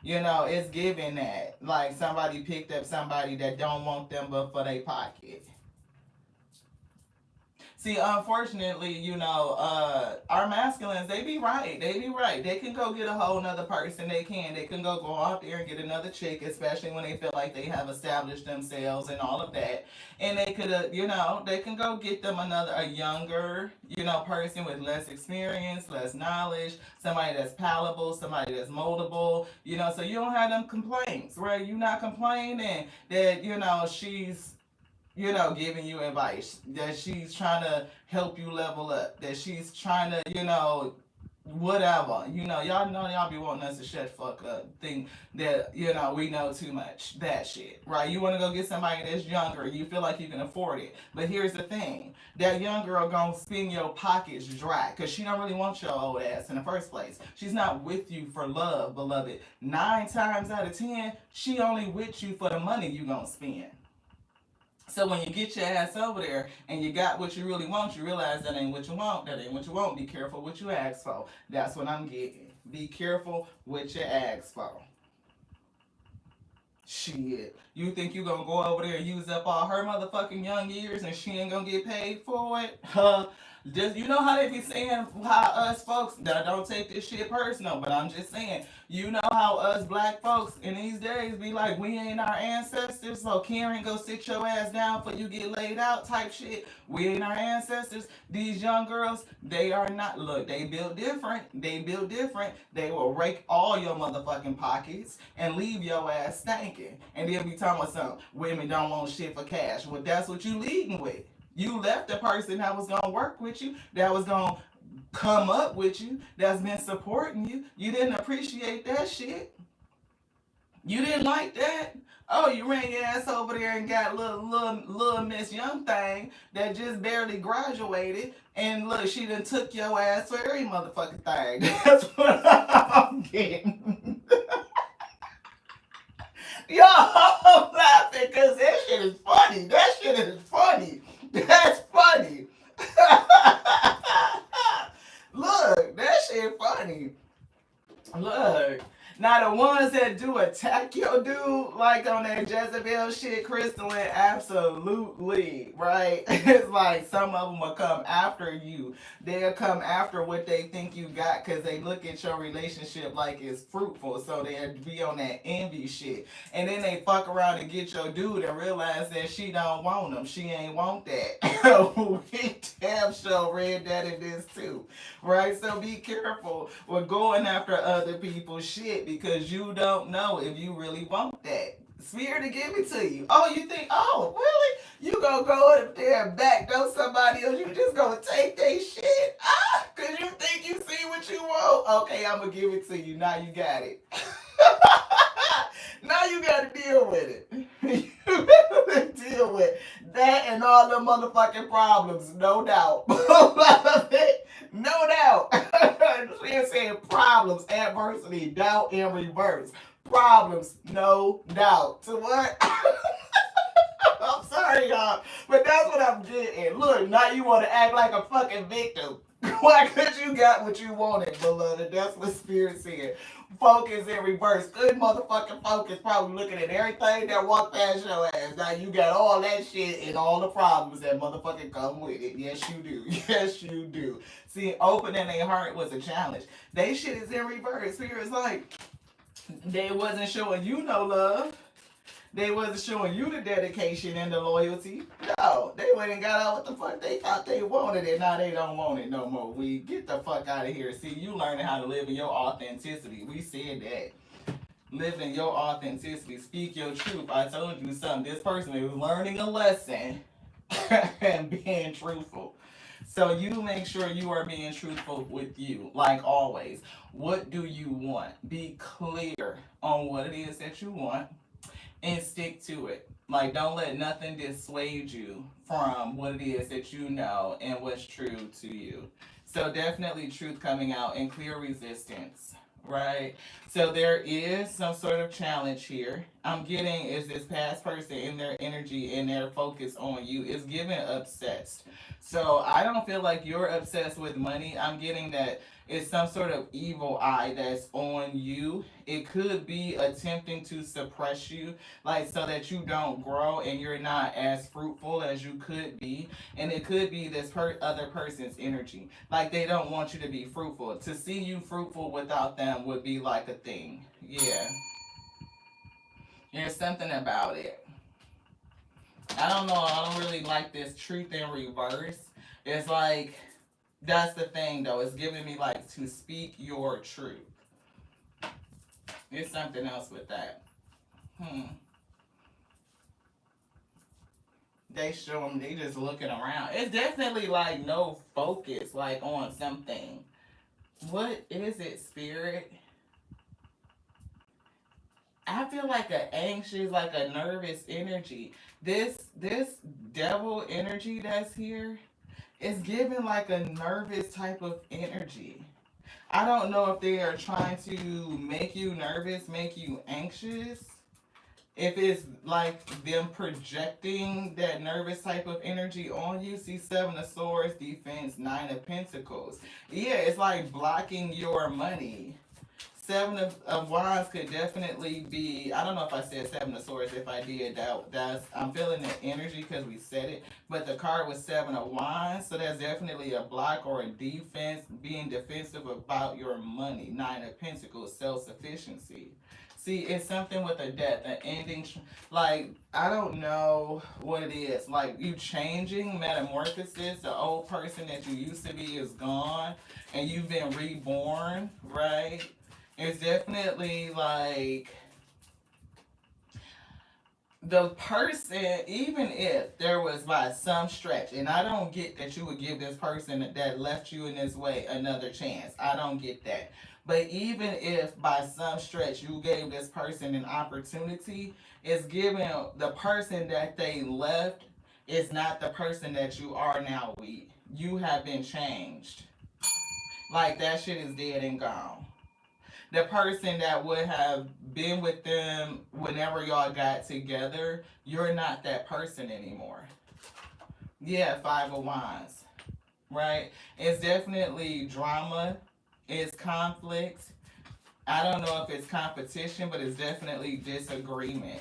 It's given that. Like somebody picked up somebody that don't want them but for their pocket. See, unfortunately, our masculines, they be right. They be right. They can go get a whole nother person. They can. They can go out there and get another chick, especially when they feel like they have established themselves and all of that. And they could, they can go get them a younger, person with less experience, less knowledge, somebody that's palatable, somebody that's moldable, so you don't have them complaints, right? You're not complaining that, she's giving you advice, that she's trying to help you level up, that she's trying to, whatever. Y'all be wanting us to shut fuck up, think that, we know too much. That shit, right? You want to go get somebody that's younger, you feel like you can afford it. But here's the thing, that young girl gonna spin your pockets dry, because she don't really want your old ass in the first place. She's not with you for love, beloved. 9 times out of 10, she only with you for the money you gonna spend. So when you get your ass over there and you got what you really want, you realize that ain't what you want. That ain't what you want. Be careful what you ask for. That's what I'm getting. Be careful what you ask for. Shit. You think you gonna go over there and use up all her motherfucking young years and she ain't gonna get paid for it? Just, how they be saying how us folks, now don't take this shit personal, but I'm just saying, how us black folks in these days be like, we ain't our ancestors, so Karen, go sit your ass down before you get laid out type shit. We ain't our ancestors. These young girls, they are not, look, they built different. They built different. They will rake all your motherfucking pockets and leave your ass stinking. And they'll be talking about something, women don't want shit for cash. Well, that's what you leading with. You left the person that was gonna work with you, that was gonna come up with you, that's been supporting you. You didn't appreciate that shit. You didn't like that. Oh, you ran your ass over there and got little Miss Young Thing that just barely graduated, and look, she done took your ass for every motherfucking thing. That's what I'm getting. Yo, I'm laughing because that shit is funny. That shit is funny. That's funny. Look, that shit funny. Look. Now the ones that do attack your dude, like on that Jezebel shit, Crystalline, absolutely, right? It's like some of them will come after you. They'll come after what they think you got because they look at your relationship like it's fruitful. So they'll be on that envy shit. And then they fuck around and get your dude and realize that she don't want him. She ain't want that. We damn sure read that in this too, right? So be careful with going after other people's shit, because you don't know if you really want that. Spirit to give it to you. Oh, you think, oh, really? You gonna go up there and backdoor somebody else? You just gonna take their shit? Cause you think you see what you want? Okay, I'm gonna give it to you. Now you got it. Now you gotta deal with it. You gotta deal with that and all the motherfucking problems, no doubt. No doubt. She's saying problems, adversity, doubt, and reverse. Problems, no doubt. So what? I'm sorry, y'all, but that's what I'm getting. Look, now you want to act like a fucking victim. Why? Because you got what you wanted, beloved. That's what Spirit said. Focus in reverse. Good motherfucking focus. Probably looking at everything that walked past your ass. Now you got all that shit and all the problems that motherfucking come with it. Yes, you do. Yes, you do. See, opening their heart was a challenge. They shit is in reverse. Spirit's like, they wasn't showing you no love. They wasn't showing you the dedication and the loyalty. No, they went and got out what the fuck they thought they wanted, and now they don't want it no more. We get the fuck out of here. See, you learning how to live in your authenticity. We said that. Live in your authenticity. Speak your truth. I told you something. This person is learning a lesson and being truthful. So you make sure you are being truthful with you, like always. What do you want? Be clear on what it is that you want. and stick to it. Like, don't let nothing dissuade you from what it is that you know and what's true to you. So, definitely truth coming out and clear resistance, right? So, there is some sort of challenge here. I'm getting is this past person in their energy and their focus on you is given obsessed. So, I don't feel like you're obsessed with money. I'm getting that it's some sort of evil eye that's on you. It could be attempting to suppress you, like so that you don't grow and you're not as fruitful as you could be. And it could be this other person's energy, like they don't want you to be fruitful. To see you fruitful without them would be like a thing. Yeah, there's something about it. I don't know. I don't really like this truth in reverse. It's like that's the thing though. It's giving me like to speak your truth. It's something else with that. Hmm. They show them. They just looking around. It's definitely like no focus, like on something. What is it, spirit? I feel like a anxious, like a nervous energy. This devil energy that's here is giving like a nervous type of energy. I don't know if they are trying to make you nervous, make you anxious. If it's like them projecting that nervous type of energy on you, see Seven of Swords, defense, Nine of Pentacles. Yeah, it's like blocking your money. Seven of Wands could definitely be. I don't know if I said Seven of Swords. If I did, that's I'm feeling the energy because we said it. But the card was Seven of Wands, so that's definitely a block or a defense, being defensive about your money. Nine of Pentacles, self sufficiency. See, it's something with a death, an ending. Like I don't know what it is. Like you changing, metamorphosis. The old person that you used to be is gone, and you've been reborn, right? It's definitely like the person, even if there was by some stretch, and I don't get that you would give this person that left you in this way another chance. I don't get that. But even if by some stretch you gave this person an opportunity, it's given the person that they left is not the person that you are now. You have been changed. Like that shit is dead and gone. The person that would have been with them whenever y'all got together, you're not that person anymore. Yeah, Five of Wands, right? It's definitely drama, it's conflict. I don't know if it's competition, but it's definitely disagreement.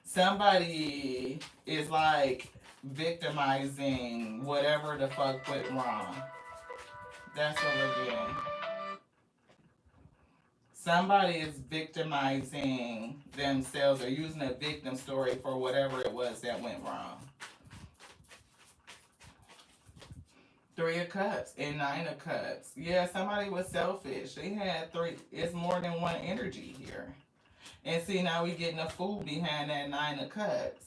Somebody is like victimizing whatever the fuck went wrong. That's what we're getting. Somebody is victimizing themselves or using a victim story for whatever it was that went wrong. Three of Cups and Nine of Cups. Yeah, somebody was selfish. They had three. It's more than one energy here. And see, now we getting a fool behind that Nine of Cups.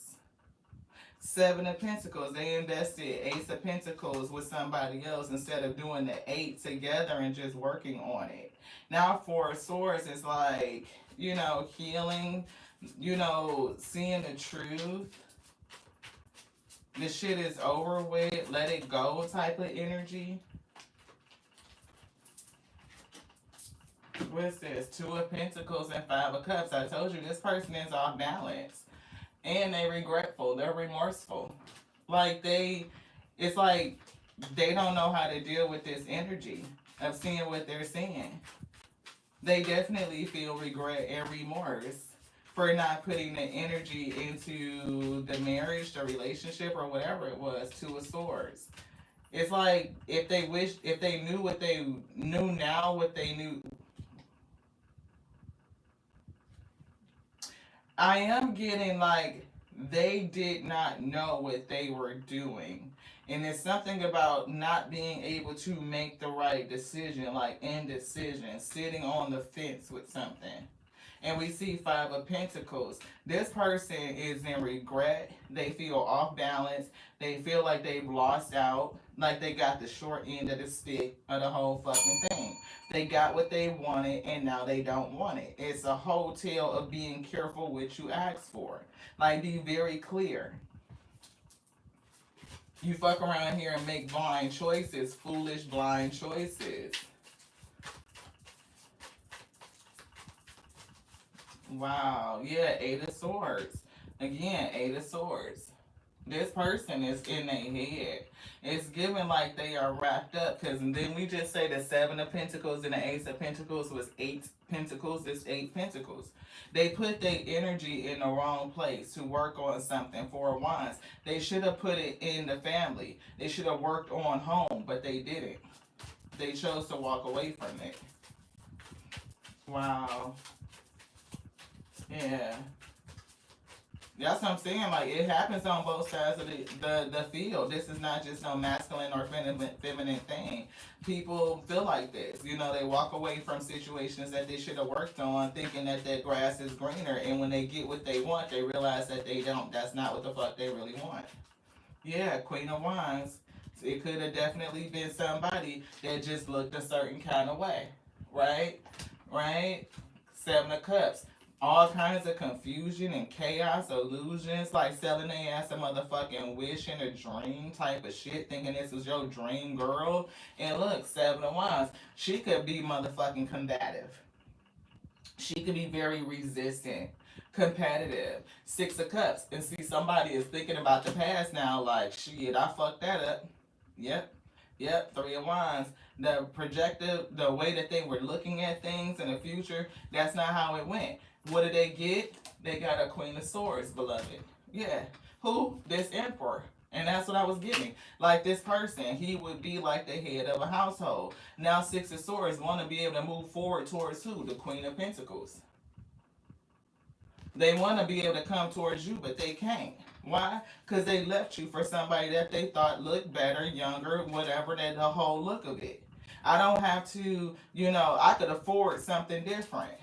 Seven of Pentacles. They invested Ace of Pentacles with somebody else instead of doing the eight together and just working on it. Now Four of Swords is like, healing, seeing the truth. This shit is over with, let it go type of energy. What's this? Two of Pentacles and Five of Cups. I told you this person is off balance. And they regretful. They're remorseful. It's like they don't know how to deal with this energy of seeing what they're seeing. They definitely feel regret and remorse for not putting the energy into the marriage, the relationship, or whatever it was. Two of Swords. It's like if they knew what they knew now, what they knew. I am getting like they did not know what they were doing. And it's something about not being able to make the right decision, like indecision, sitting on the fence with something. And we see Five of Pentacles. This person is in regret. They feel off balance. They feel like they've lost out, like they got the short end of the stick of the whole fucking thing. They got what they wanted and now they don't want it. It's a whole tale of being careful what you ask for. Like, be very clear. You fuck around here and make blind choices, foolish blind choices. Wow, yeah, Eight of Swords. Again, Eight of Swords. This person is in their head. It's given like they are wrapped up, because then we just say the Seven of Pentacles and the Ace of Pentacles was Eight Pentacles. It's Eight Pentacles. They put their energy in the wrong place to work on something. Four of Wands. They should have put it in the family. They should have worked on home, but they didn't. They chose to walk away from it. Wow. Yeah. That's what I'm saying. Like, it happens on both sides of the field. This is not just no masculine or feminine thing. People feel like this. You know, they walk away from situations that they should have worked on, thinking that their grass is greener. And when they get what they want, they realize that they don't. That's not what the fuck they really want. Yeah, Queen of Wands. It could have definitely been somebody that just looked a certain kind of way. Right? Right? Seven of Cups. All kinds of confusion and chaos, illusions, like selling their ass a motherfucking wish and a dream type of shit, thinking this was your dream girl. And look, Seven of Wands, she could be motherfucking combative. She could be very resistant, competitive. Six of Cups, and see, somebody is thinking about the past now, like, shit, I fucked that up. Yep, Three of Wands. The projective, the way that they were looking at things in the future, that's not how it went. What did they get? They got a Queen of Swords, beloved. Yeah. Who? This Emperor. And that's what I was getting. Like, this person, he would be like the head of a household. Now, Six of Swords want to be able to move forward towards who? The Queen of Pentacles. They want to be able to come towards you, but they can't. Why? Because they left you for somebody that they thought looked better, younger, whatever, that the whole look of it. I don't have to, I could afford something different.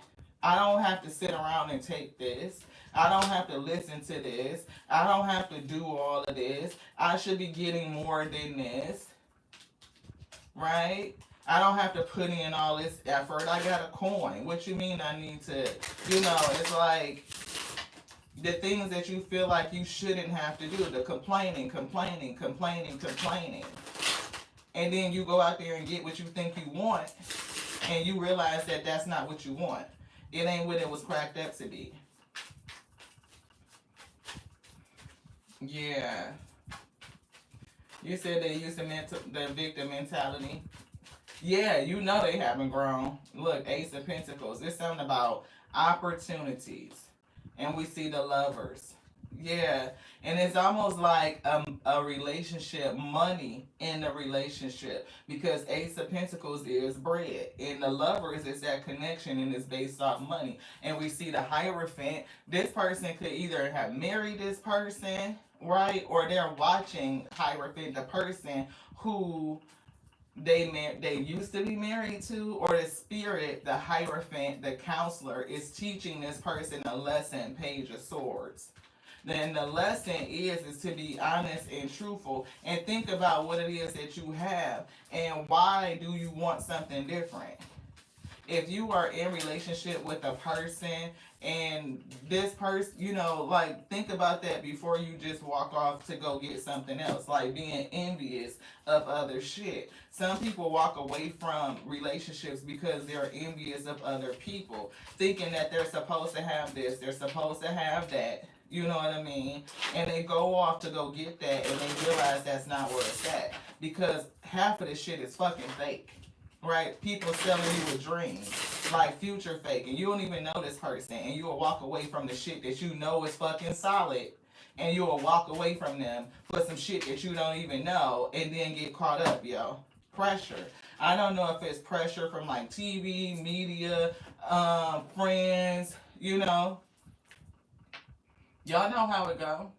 I don't have to sit around and take this. I don't have to listen to this. I don't have to do all of this. I should be getting more than this. Right? I don't have to put in all this effort. I got a coin. What you mean I need to, it's like the things that you feel like you shouldn't have to do. The complaining. And then you go out there and get what you think you want. And you realize that that's not what you want. It ain't what it was cracked up to be. Yeah. You said they use the victim mentality. Yeah, they haven't grown. Look, Ace of Pentacles. It's something about opportunities. And we see the Lovers. Yeah. And it's almost like a relationship, money in the relationship. Because Ace of Pentacles is bread. And the Lovers is that connection, and it's based off money. And we see the Hierophant. This person could either have married this person, right? Or they're watching Hierophant, the person who they used to be married to, or the spirit, the Hierophant, the counselor, is teaching this person a lesson, Page of Swords. Then the lesson is to be honest and truthful and think about what it is that you have and why do you want something different. If you are in relationship with a person and this person, think about that before you just walk off to go get something else, like being envious of other shit. Some people walk away from relationships because they're envious of other people, thinking that they're supposed to have this, they're supposed to have that. You know what I mean? And they go off to go get that and they realize that's not where it's at. Because half of this shit is fucking fake. Right? People selling you a dream. Like future fake. And you don't even know this person. And you will walk away from the shit that you know is fucking solid. And you will walk away from them for some shit that you don't even know. And then get caught up, yo. Pressure. I don't know if it's pressure from like TV, media, friends, Y'all know how it go.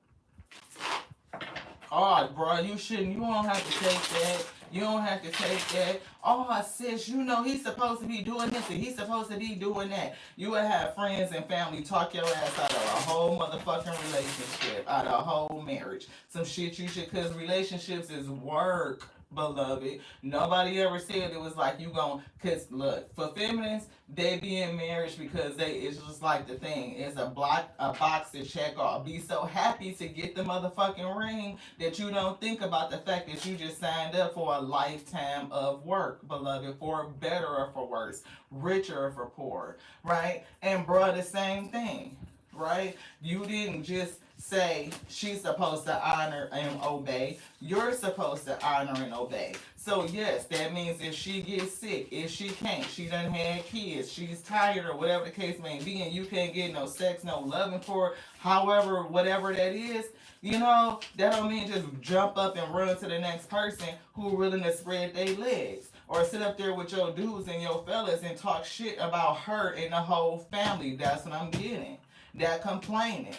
Oh, bro, you don't have to take that. You don't have to take that. Oh, sis, you know he's supposed to be doing this and he's supposed to be doing that. You would have friends and family talk your ass out of a whole motherfucking relationship, out of a whole marriage. Some shit you should, because relationships is work, beloved. Nobody ever said it was like you gon' cause look, for feminists, they be in marriage because it's just like the thing. It's a box to check off. Be so happy to get the motherfucking ring that you don't think about the fact that you just signed up for a lifetime of work, beloved, for better or for worse, richer or for poor, right? And bro, the same thing, right? You didn't just say she's supposed to honor and obey. You're supposed to honor and obey. So yes, that means if she gets sick, if she can't, she done had kids, she's tired or whatever the case may be, and you can't get no sex, no loving for her, however, whatever that is, you know, that don't mean just jump up and run to the next person who willing to spread their legs. Or sit up there with your dudes and your fellas and talk shit about her and the whole family. That's what I'm getting. That complaining.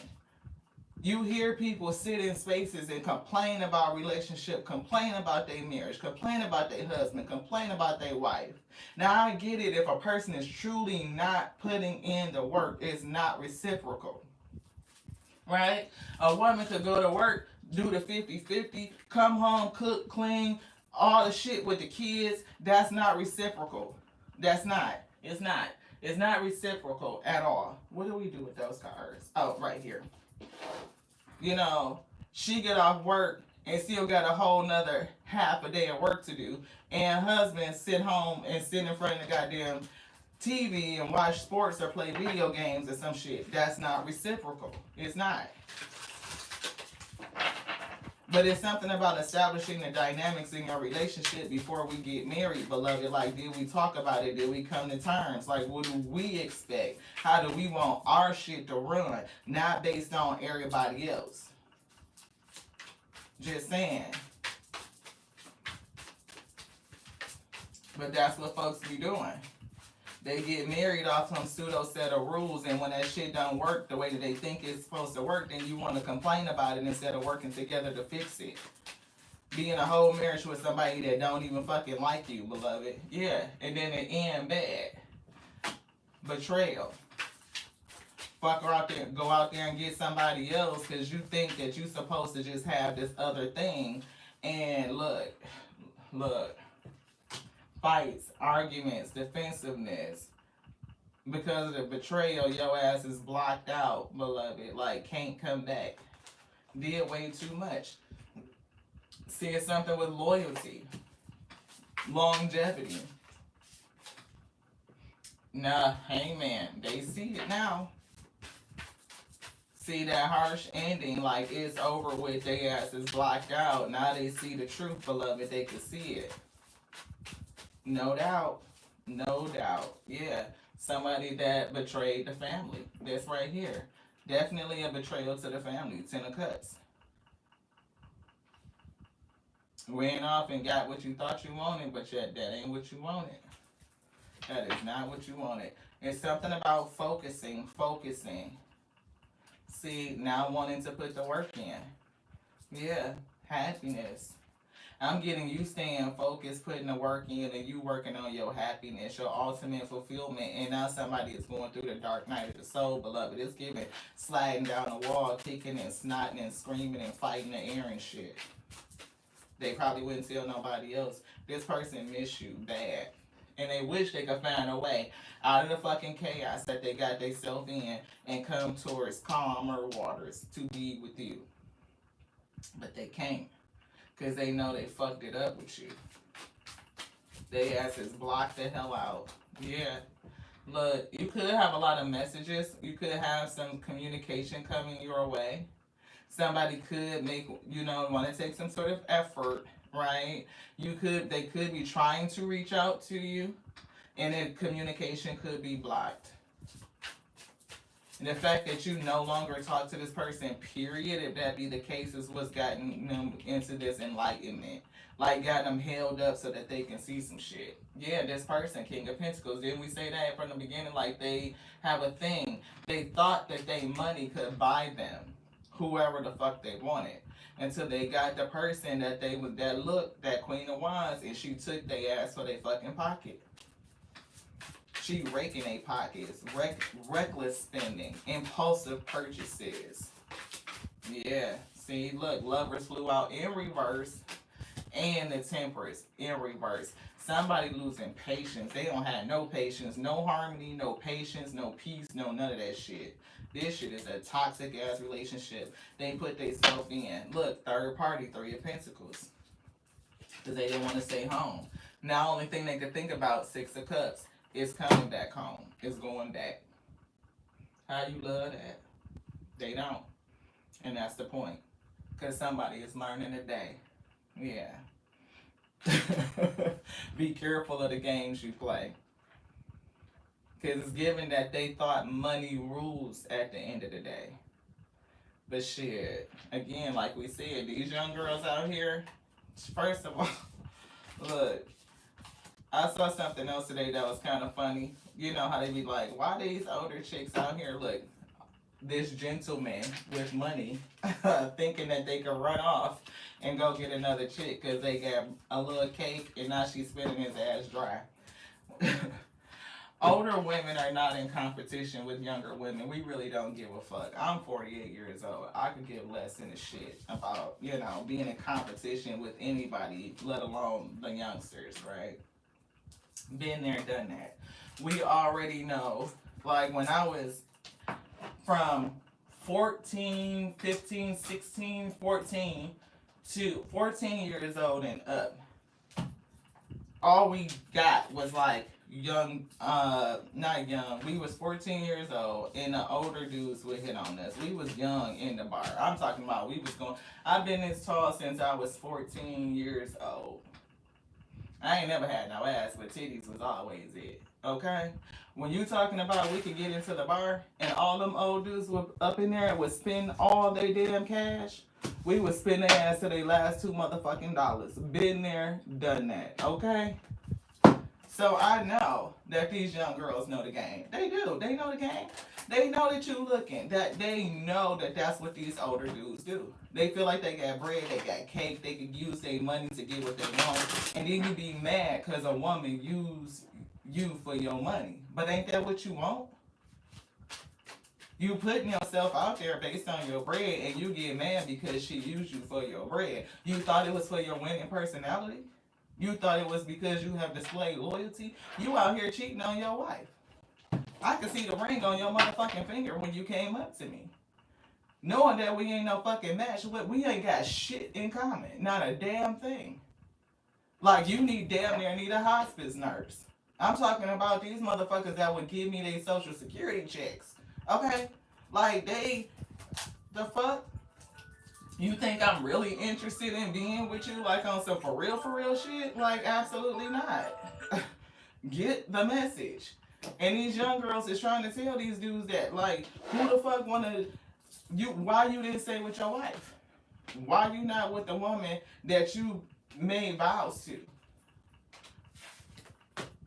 You hear people sit in spaces and complain about relationship, complain about their marriage, complain about their husband, complain about their wife. Now I get it if a person is truly not putting in the work, it's not reciprocal. Right? A woman could go to work, do the 50-50, come home, cook, clean, all the shit with the kids. That's not reciprocal. That's not. It's not. It's not reciprocal at all. What do we do with those cards? Oh, right here. You know, she get off work and still got a whole nother half a day of work to do. And husband sit home and sit in front of the goddamn TV and watch sports or play video games or some shit. That's not reciprocal. It's not. But it's something about establishing the dynamics in your relationship before we get married, beloved. Like, did we talk about it? Did we come to terms? Like, what do we expect? How do we want our shit to run? Not based on everybody else. Just saying. But that's what folks be doing. They get married off some pseudo set of rules, and when that shit don't work the way that they think it's supposed to work, then you want to complain about it instead of working together to fix it. Be in a whole marriage with somebody that don't even fucking like you, beloved. Yeah, and then it end bad. Betrayal. Fuck her out there, go out there and get somebody else because you think that you supposed to just have this other thing. And look, fights, arguments, defensiveness. Because of the betrayal, your ass is blocked out, beloved. Like, can't come back. Did way too much. Said something with loyalty. Longevity. Nah, amen. They see it now. See that harsh ending, like it's over with, their ass is blocked out. Now they see the truth, beloved. They can see it. No doubt. No doubt. Yeah. Somebody that betrayed the family. That's right here. Definitely a betrayal to the family. 10 of Cups. Went off and got what you thought you wanted, but yet that ain't what you wanted. That is not what you wanted. It's something about focusing. See, now wanting to put the work in. Yeah. Happiness. I'm getting you staying focused, putting the work in, and you working on your happiness, your ultimate fulfillment. And now somebody is going through the dark night of the soul, beloved. It's giving sliding down the wall, kicking and snotting and screaming and fighting the air and shit. They probably wouldn't tell nobody else. This person miss you bad. And they wish they could find a way out of the fucking chaos that they got themselves in and come towards calmer waters to be with you. But they can't. Because they know they fucked it up with you. They ass is blocked the hell out. Yeah. Look, you could have a lot of messages. You could have some communication coming your way. Somebody could make, want to take some sort of effort, right? They could be trying to reach out to you. And then communication could be blocked. And the fact that you no longer talk to this person, period, if that be the case, is what's gotten them into this enlightenment. Like, got them held up so that they can see some shit. Yeah, this person, King of Pentacles, didn't we say that from the beginning? Like, they have a thing. They thought that their money could buy them whoever the fuck they wanted until they got the person that they was that look that Queen of Wands, and she took their ass for their fucking pocket. She raking their pockets, reckless spending, impulsive purchases. Yeah, see, look, Lovers flew out in reverse, and the Temperance in reverse. Somebody losing patience. They don't have no patience, no harmony, no patience, no peace, no none of that shit. This shit is a toxic ass relationship. They put themselves in. Look, third party, Three of Pentacles. Because they didn't want to stay home. Now, only thing they could think about, Six of Cups, is coming back home. Is going back. How you love that? They don't. And that's the point. Because somebody is learning today. Yeah. Be careful of the games you play. Because it's given that they thought money rules at the end of the day. But shit, again, like we said, these young girls out here, first of all, look, I saw something else today that was kind of funny. You know how they be like, why these older chicks out here, look, this gentleman with money thinking that they can run off and go get another chick because they got a little cake and now she's spinning his ass dry. Older women are not in competition with younger women. We really don't give a fuck. I'm 48 years old. I could give less in a shit about, you know, being in competition with anybody, let alone the youngsters, right? Been there, done that. We already know, like when I was from 14, 15, 16, 14 to 14 years old and up, all we got was like young, not young, we was 14 years old and the older dudes would hit on us. We was young in the bar. I'm talking about we was going, I've been this tall since I was 14 years old. I ain't never had no ass, but titties was always it. Okay? When you talking about we could get into the bar and all them old dudes were up in there and would spend all their damn cash, we would spend their ass to their last $2 motherfucking dollars. Been there, done that. Okay? So I know that these young girls know the game. They do. They know the game. They know that you looking. That they know that that's what these older dudes do. They feel like they got bread, they got cake, they could use their money to get what they want. And then you be mad because a woman used you for your money. But ain't that what you want? You putting yourself out there based on your bread and you get mad because she used you for your bread. You thought it was for your winning personality? You thought it was because you have displayed loyalty? You out here cheating on your wife. I could see the ring on your motherfucking finger when you came up to me. Knowing that we ain't no fucking match, we ain't got shit in common. Not a damn thing. Like you damn near need a hospice nurse. I'm talking about these motherfuckers that would give me their social security checks. Okay? Like the fuck? You think I'm really interested in being with you like on some for real shit? Like absolutely not. Get the message. And these young girls is trying to tell these dudes that like who the fuck wanna why you didn't stay with your wife? Why you not with the woman that you made vows to?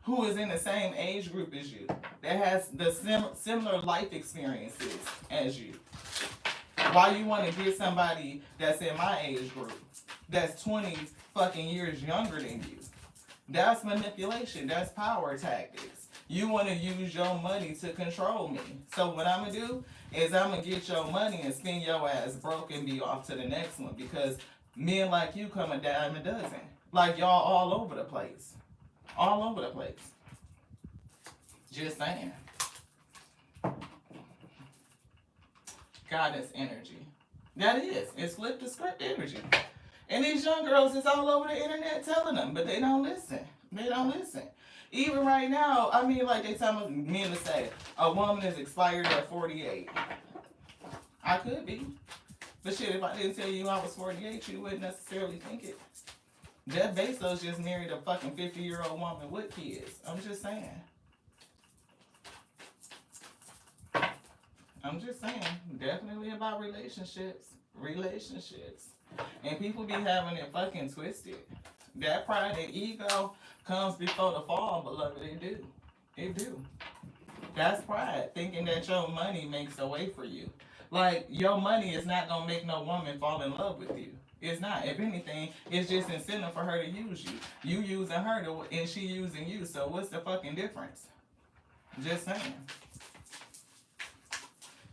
Who is in the same age group as you? That has the similar life experiences as you? Why you want to get somebody that's in my age group, that's 20 fucking years younger than you? That's manipulation. That's power tactics. You want to use your money to control me. So what I'm going to do is I'm going to get your money and spend your ass broke and be off to the next one because men like you come a dime a dozen. Like y'all all over the place. All over the place. Just saying. Goddess energy. That is. It's flip the script energy. And these young girls is all over the internet telling them, but they don't listen. They don't listen. Even right now, I mean, like they tell men to say, a woman is expired at 48. I could be. But shit, if I didn't tell you I was 48, you wouldn't necessarily think it. Jeff Bezos just married a fucking 50-year-old woman with kids. I'm just saying. I'm just saying. Definitely about relationships. Relationships. And people be having it fucking twisted. That pride and ego comes before the fall, beloved. It do. It do. That's pride. Thinking that your money makes a way for you. Like, your money is not gonna make no woman fall in love with you. It's not. If anything, it's just incentive for her to use you. You using her and she using you. So what's the fucking difference? Just saying.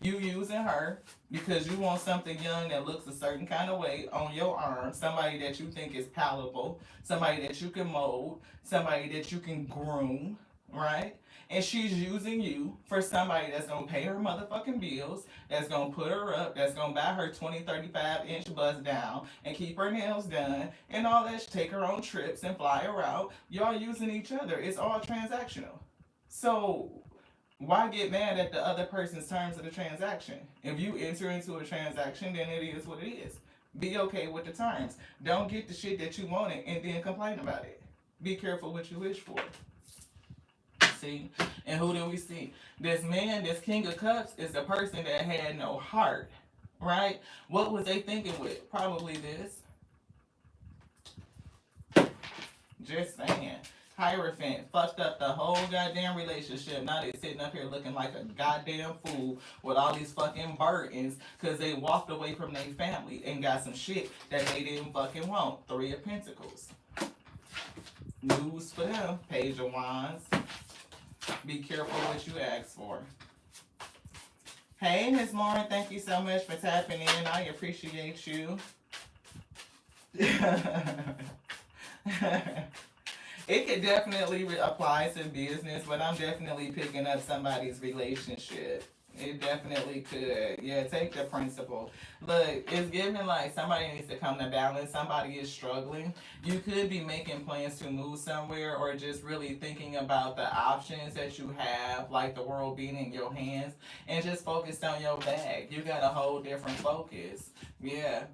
You using her because you want something young that looks a certain kind of way on your arm, somebody that you think is palatable, somebody that you can mold, somebody that you can groom, right? And she's using you for somebody that's gonna pay her motherfucking bills, that's gonna put her up, that's gonna buy her 20, 35-inch bust down and keep her nails done and all that, take her on trips and fly her out. Y'all using each other. It's all transactional. So why get mad at the other person's terms of the transaction? If you enter into a transaction, then it is what it is. Be okay with the terms. Don't get the shit that you wanted and then complain about it. Be careful what you wish for. See? And who do we see? This man, this King of Cups, is the person that had no heart. Right? What was they thinking with? Probably this. Just saying. Hierophant fucked up the whole goddamn relationship. Now they sitting up here looking like a goddamn fool with all these fucking burdens because they walked away from their family and got some shit that they didn't fucking want. 3 of Pentacles. News for them. Page of Wands. Be careful what you ask for. Hey, Miss Lauren, thank you so much for tapping in. I appreciate you. It could definitely apply to business, but I'm definitely picking up somebody's relationship. It definitely could. Yeah, take the principle. Look, it's giving like somebody needs to come to balance. Somebody is struggling. You could be making plans to move somewhere or just really thinking about the options that you have, like the world being in your hands, and just focused on your bag. You got a whole different focus. Yeah,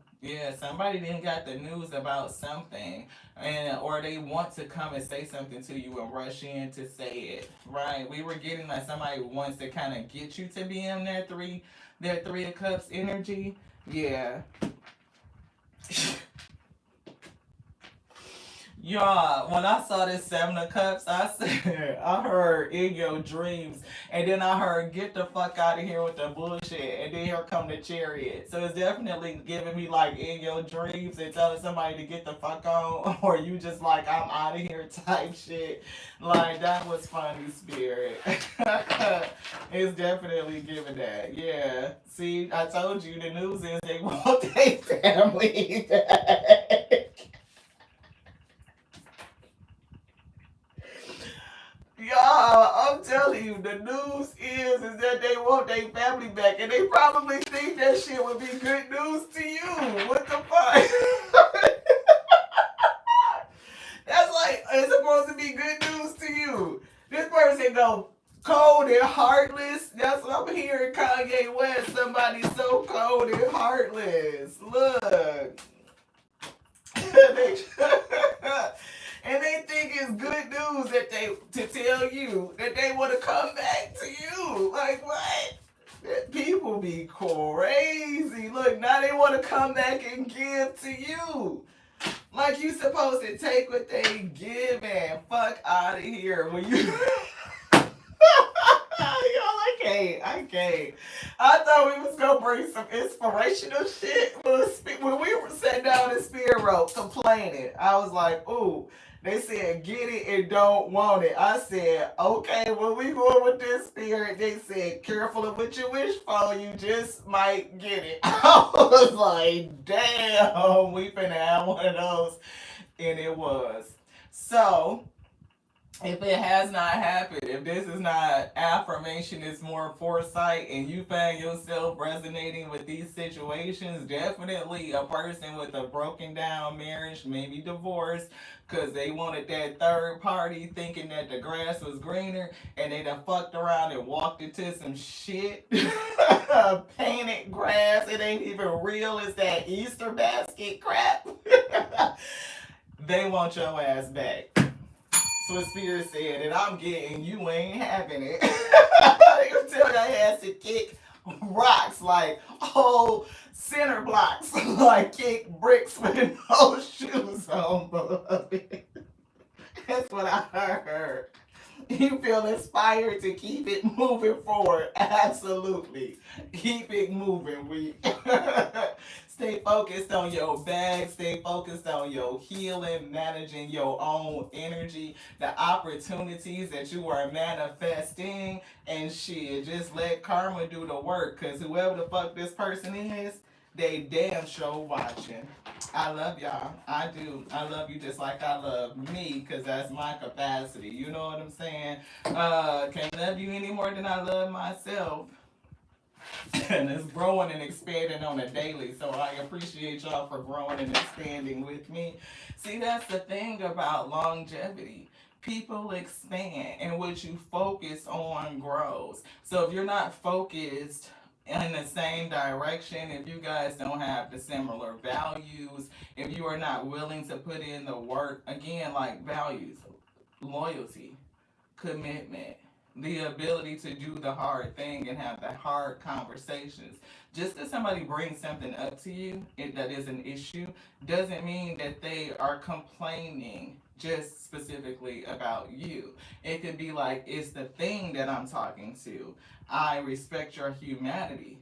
somebody didn't got the news about something, and or they want to come and say something to you and rush in to say it, right? We were getting like somebody wants to kind of get you to be in their three of cups energy. Yeah. Y'all, when I saw this 7 of Cups, I said, I heard in your dreams, and then I heard get the fuck out of here with the bullshit, and then here come the Chariot. So it's definitely giving me like in your dreams and telling somebody to get the fuck on, or you just like, I'm out of here type shit. Like, that was funny, Spirit. It's definitely giving that. Yeah. See, I told you the news is they want their family back. Y'all, I'm telling you, the news is that they want their family back, and they probably think that shit would be good news to you. What the fuck? That's like, it's supposed to be good news to you. This person go cold and heartless. That's what I'm hearing Kanye West. Somebody so cold and heartless. Look. And they think it's good news that to tell you that they want to come back to you. Like, what? People be crazy. Look, now they want to come back and give to you. Like, you supposed to take what they give and fuck out of here when you... I can't. I thought we was gonna bring some inspirational shit when we were sitting down in Spirit Road complaining. I was like, ooh, they said get it and don't want it. I said, okay, when we going with this Spirit, they said careful of what you wish for, you just might get it. I was like, damn, we finna have one of those. And it was. So if it has not happened, if this is not affirmation, it's more foresight, and you find yourself resonating with these situations, definitely a person with a broken down marriage, maybe divorce, because they wanted that third party thinking that the grass was greener, and they done fucked around and walked into some shit. Painted grass, it ain't even real, it's that Easter basket crap. They want your ass back. So Spirit said, and I'm getting, you ain't having it. They gonna tell your ass to kick rocks, like whole center blocks, like kick bricks with no shoes on, beloved. That's what I heard. You feel inspired to keep it moving forward. Absolutely. Keep it moving. Stay focused on your bag. Stay focused on your healing, managing your own energy, the opportunities that you are manifesting, and shit. Just let karma do the work. Cause whoever the fuck this person is, they damn sure watching. I love y'all. I do. I love you just like I love me, cause that's my capacity. You know what I'm saying? Can't love you any more than I love myself. And it's growing and expanding on a daily. So I appreciate y'all for growing and expanding with me. See, that's the thing about longevity. People expand, and what you focus on grows. So if you're not focused in the same direction, if you guys don't have the similar values, if you are not willing to put in the work, again, like values, loyalty, commitment, the ability to do the hard thing and have the hard conversations. Just because somebody brings something up to you that is an issue doesn't mean that they are complaining just specifically about you. It could be like, it's the thing that I'm talking to. I respect your humanity.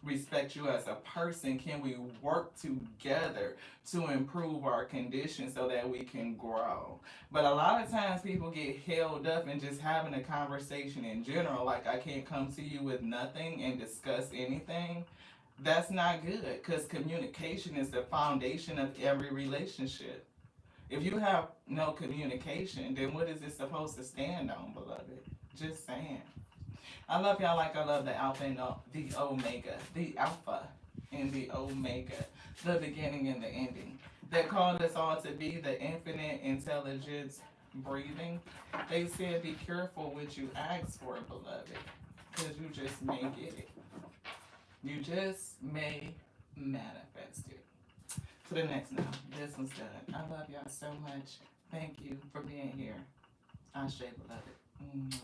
Respect you as a person. Can we work together to improve our condition so that we can grow? But a lot of times people get held up in just having a conversation in general. Like, I can't come to you with nothing and discuss anything. That's not good, because communication is the foundation of every relationship. If you have no communication, then what is it supposed to stand on, beloved? Just saying. I love y'all like I love the Alpha and the Omega, the Alpha and the Omega, the beginning and the ending. That called us all to be the infinite intelligence breathing. They said, be careful what you ask for, beloved, because you just may get it. You just may manifest it. To the next now. This one's done. I love y'all so much. Thank you for being here. Ashe, beloved. Mwah.